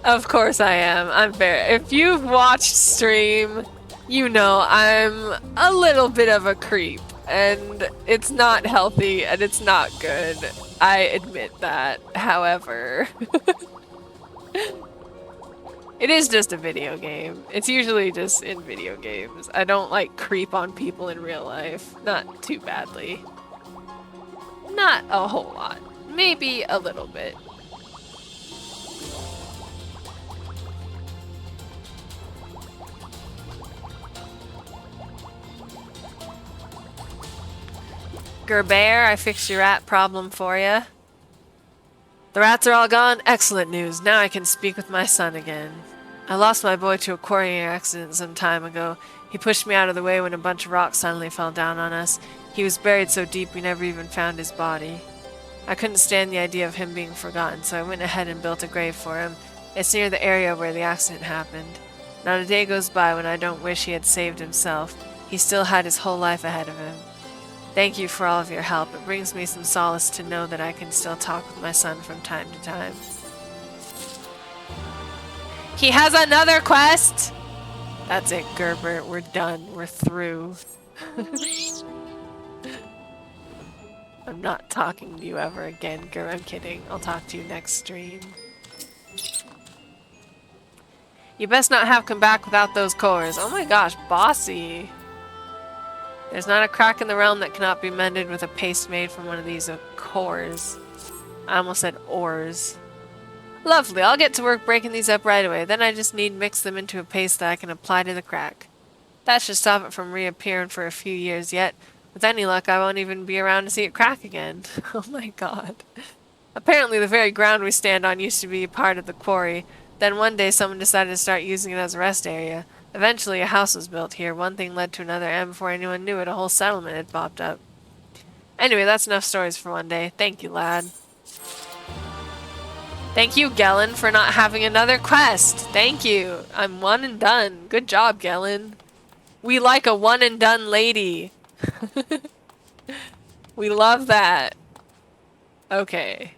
Of course I am. I'm fair. If you've watched stream, you know I'm a little bit of a creep. And it's not healthy and it's not good. I admit that. However, it is just a video game. It's usually just in video games. I don't like creep on people in real life. Not too badly. Not a whole lot. Maybe a little bit. Gerber, I fixed your rat problem for you. The rats are all gone? Excellent news. Now I can speak with my son again. I lost my boy to a quarrying accident some time ago. He pushed me out of the way when a bunch of rocks suddenly fell down on us. He was buried so deep we never even found his body. I couldn't stand the idea of him being forgotten, so I went ahead and built a grave for him. It's near the area where the accident happened. Not a day goes by when I don't wish he had saved himself. He still had his whole life ahead of him. Thank you for all of your help. It brings me some solace to know that I can still talk with my son from time to time. He has another quest! That's it, Gerber. We're done. We're through. I'm not talking to you ever again, Gerber. I'm kidding. I'll talk to you next stream. You best not have come back without those cores. Oh my gosh, bossy. There's not a crack in the realm that cannot be mended with a paste made from one of these cores. I almost said ores. Lovely, I'll get to work breaking these up right away. Then I just need to mix them into a paste that I can apply to the crack. That should stop it from reappearing for a few years yet. With any luck, I won't even be around to see it crack again. Oh my god. Apparently the very ground we stand on used to be part of the quarry. Then one day someone decided to start using it as a rest area. Eventually a house was built here. One thing led to another, and before anyone knew it, a whole settlement had popped up. Anyway, that's enough stories for one day. Thank you, lad. Thank you, Gellin, for not having another quest. Thank you. I'm one and done. Good job, Gellin. We like a one and done lady. We love that. Okay.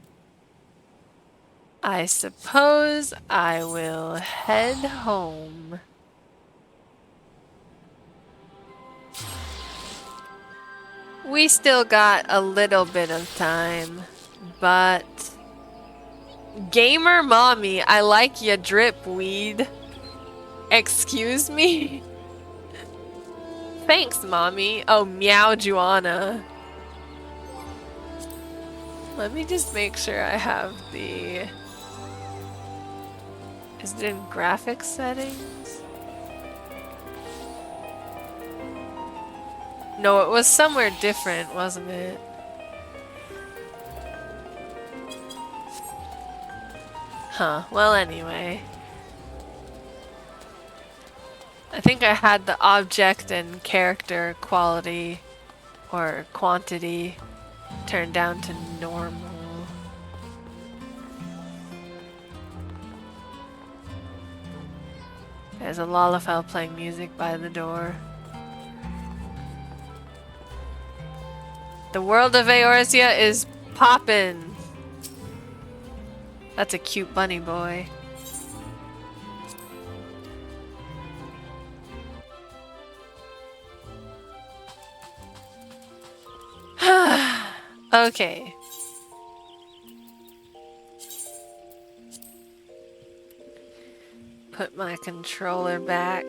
I suppose I will head home. We still got a little bit of time, but... Gamer mommy, I like ya drip, weed. Excuse me? Thanks, mommy. Oh, meow, Juana. Let me just make sure I have the... Is it in graphics settings? No, it was somewhere different, wasn't it? Huh, well anyway. I think I had the object and character quality or quantity turned down to normal. There's a Lalafell playing music by the door. The world of Eorzea is poppin'. That's a cute bunny boy. Okay. Put my controller back.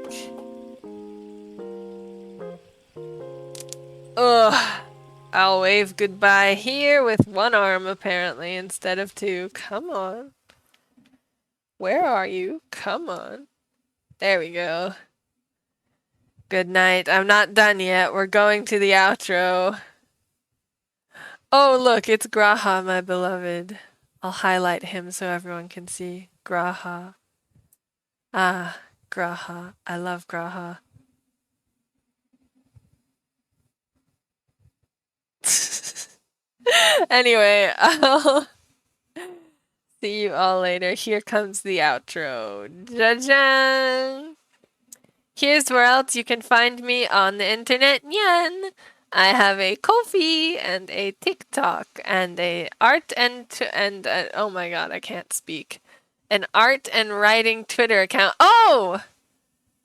Ugh. I'll wave goodbye here with one arm, apparently, instead of two. Come on. Where are you? Come on. There we go. Good night. I'm not done yet. We're going to the outro. Oh, look, it's Graha, my beloved. I'll highlight him so everyone can see. Graha. Ah, Graha. I love Graha. Anyway, I'll see you all later. Here comes the outro. Ja-jang! Here's where else you can find me on the internet. Nyan! I have a Ko-fi and a TikTok and a art and oh my god, I can't speak. An art and writing Twitter account. Oh!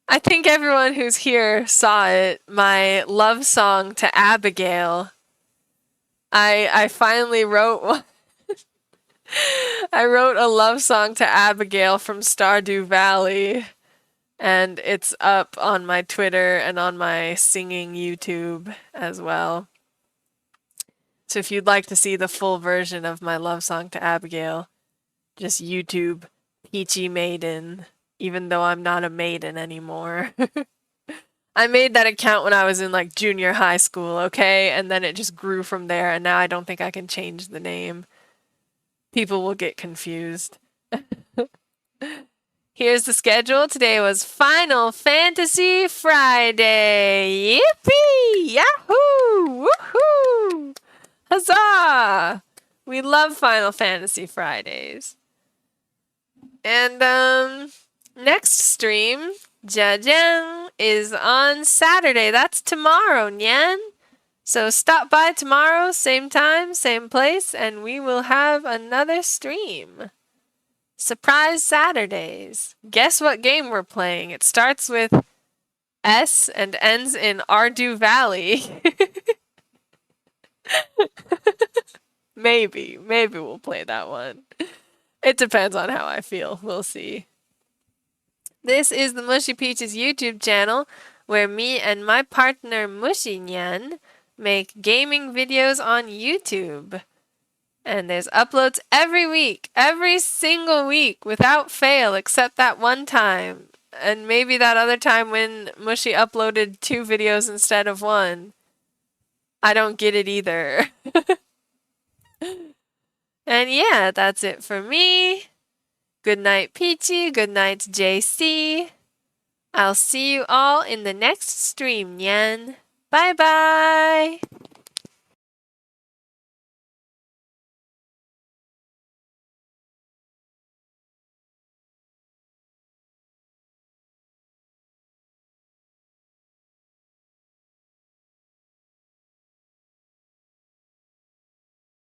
I think everyone who's here saw it. My love song to Abigail. I finally wrote one. I wrote a love song to Abigail from Stardew Valley. And it's up on my Twitter and on my singing YouTube as well. So if you'd like to see the full version of my love song to Abigail, just YouTube Peachy Maiden, even though I'm not a maiden anymore. I made that account when I was in like junior high school, okay? And then it just grew from there, and now I don't think I can change the name. People will get confused. Here's the schedule. Today was Final Fantasy Friday. Yippee! Yahoo! Woohoo! Huzzah! We love Final Fantasy Fridays. And, next stream, Jajang, is on Saturday. That's tomorrow, Nyan. So stop by tomorrow, same time, same place, and we will have another stream. Surprise Saturdays. Guess what game we're playing? It starts with S and ends in Ardu Valley. Maybe we'll play that one. It depends on how I feel. We'll see. This is the Mushy Peaches YouTube channel, where me and my partner Mushy Nyan make gaming videos on YouTube. And there's uploads every week, every single week, without fail, except that one time. And maybe that other time when Mushy uploaded 2 videos instead of 1. I don't get it either. And yeah, that's it for me. Good night, Peachy. Good night, JC. I'll see you all in the next stream, Nyan. Bye-bye.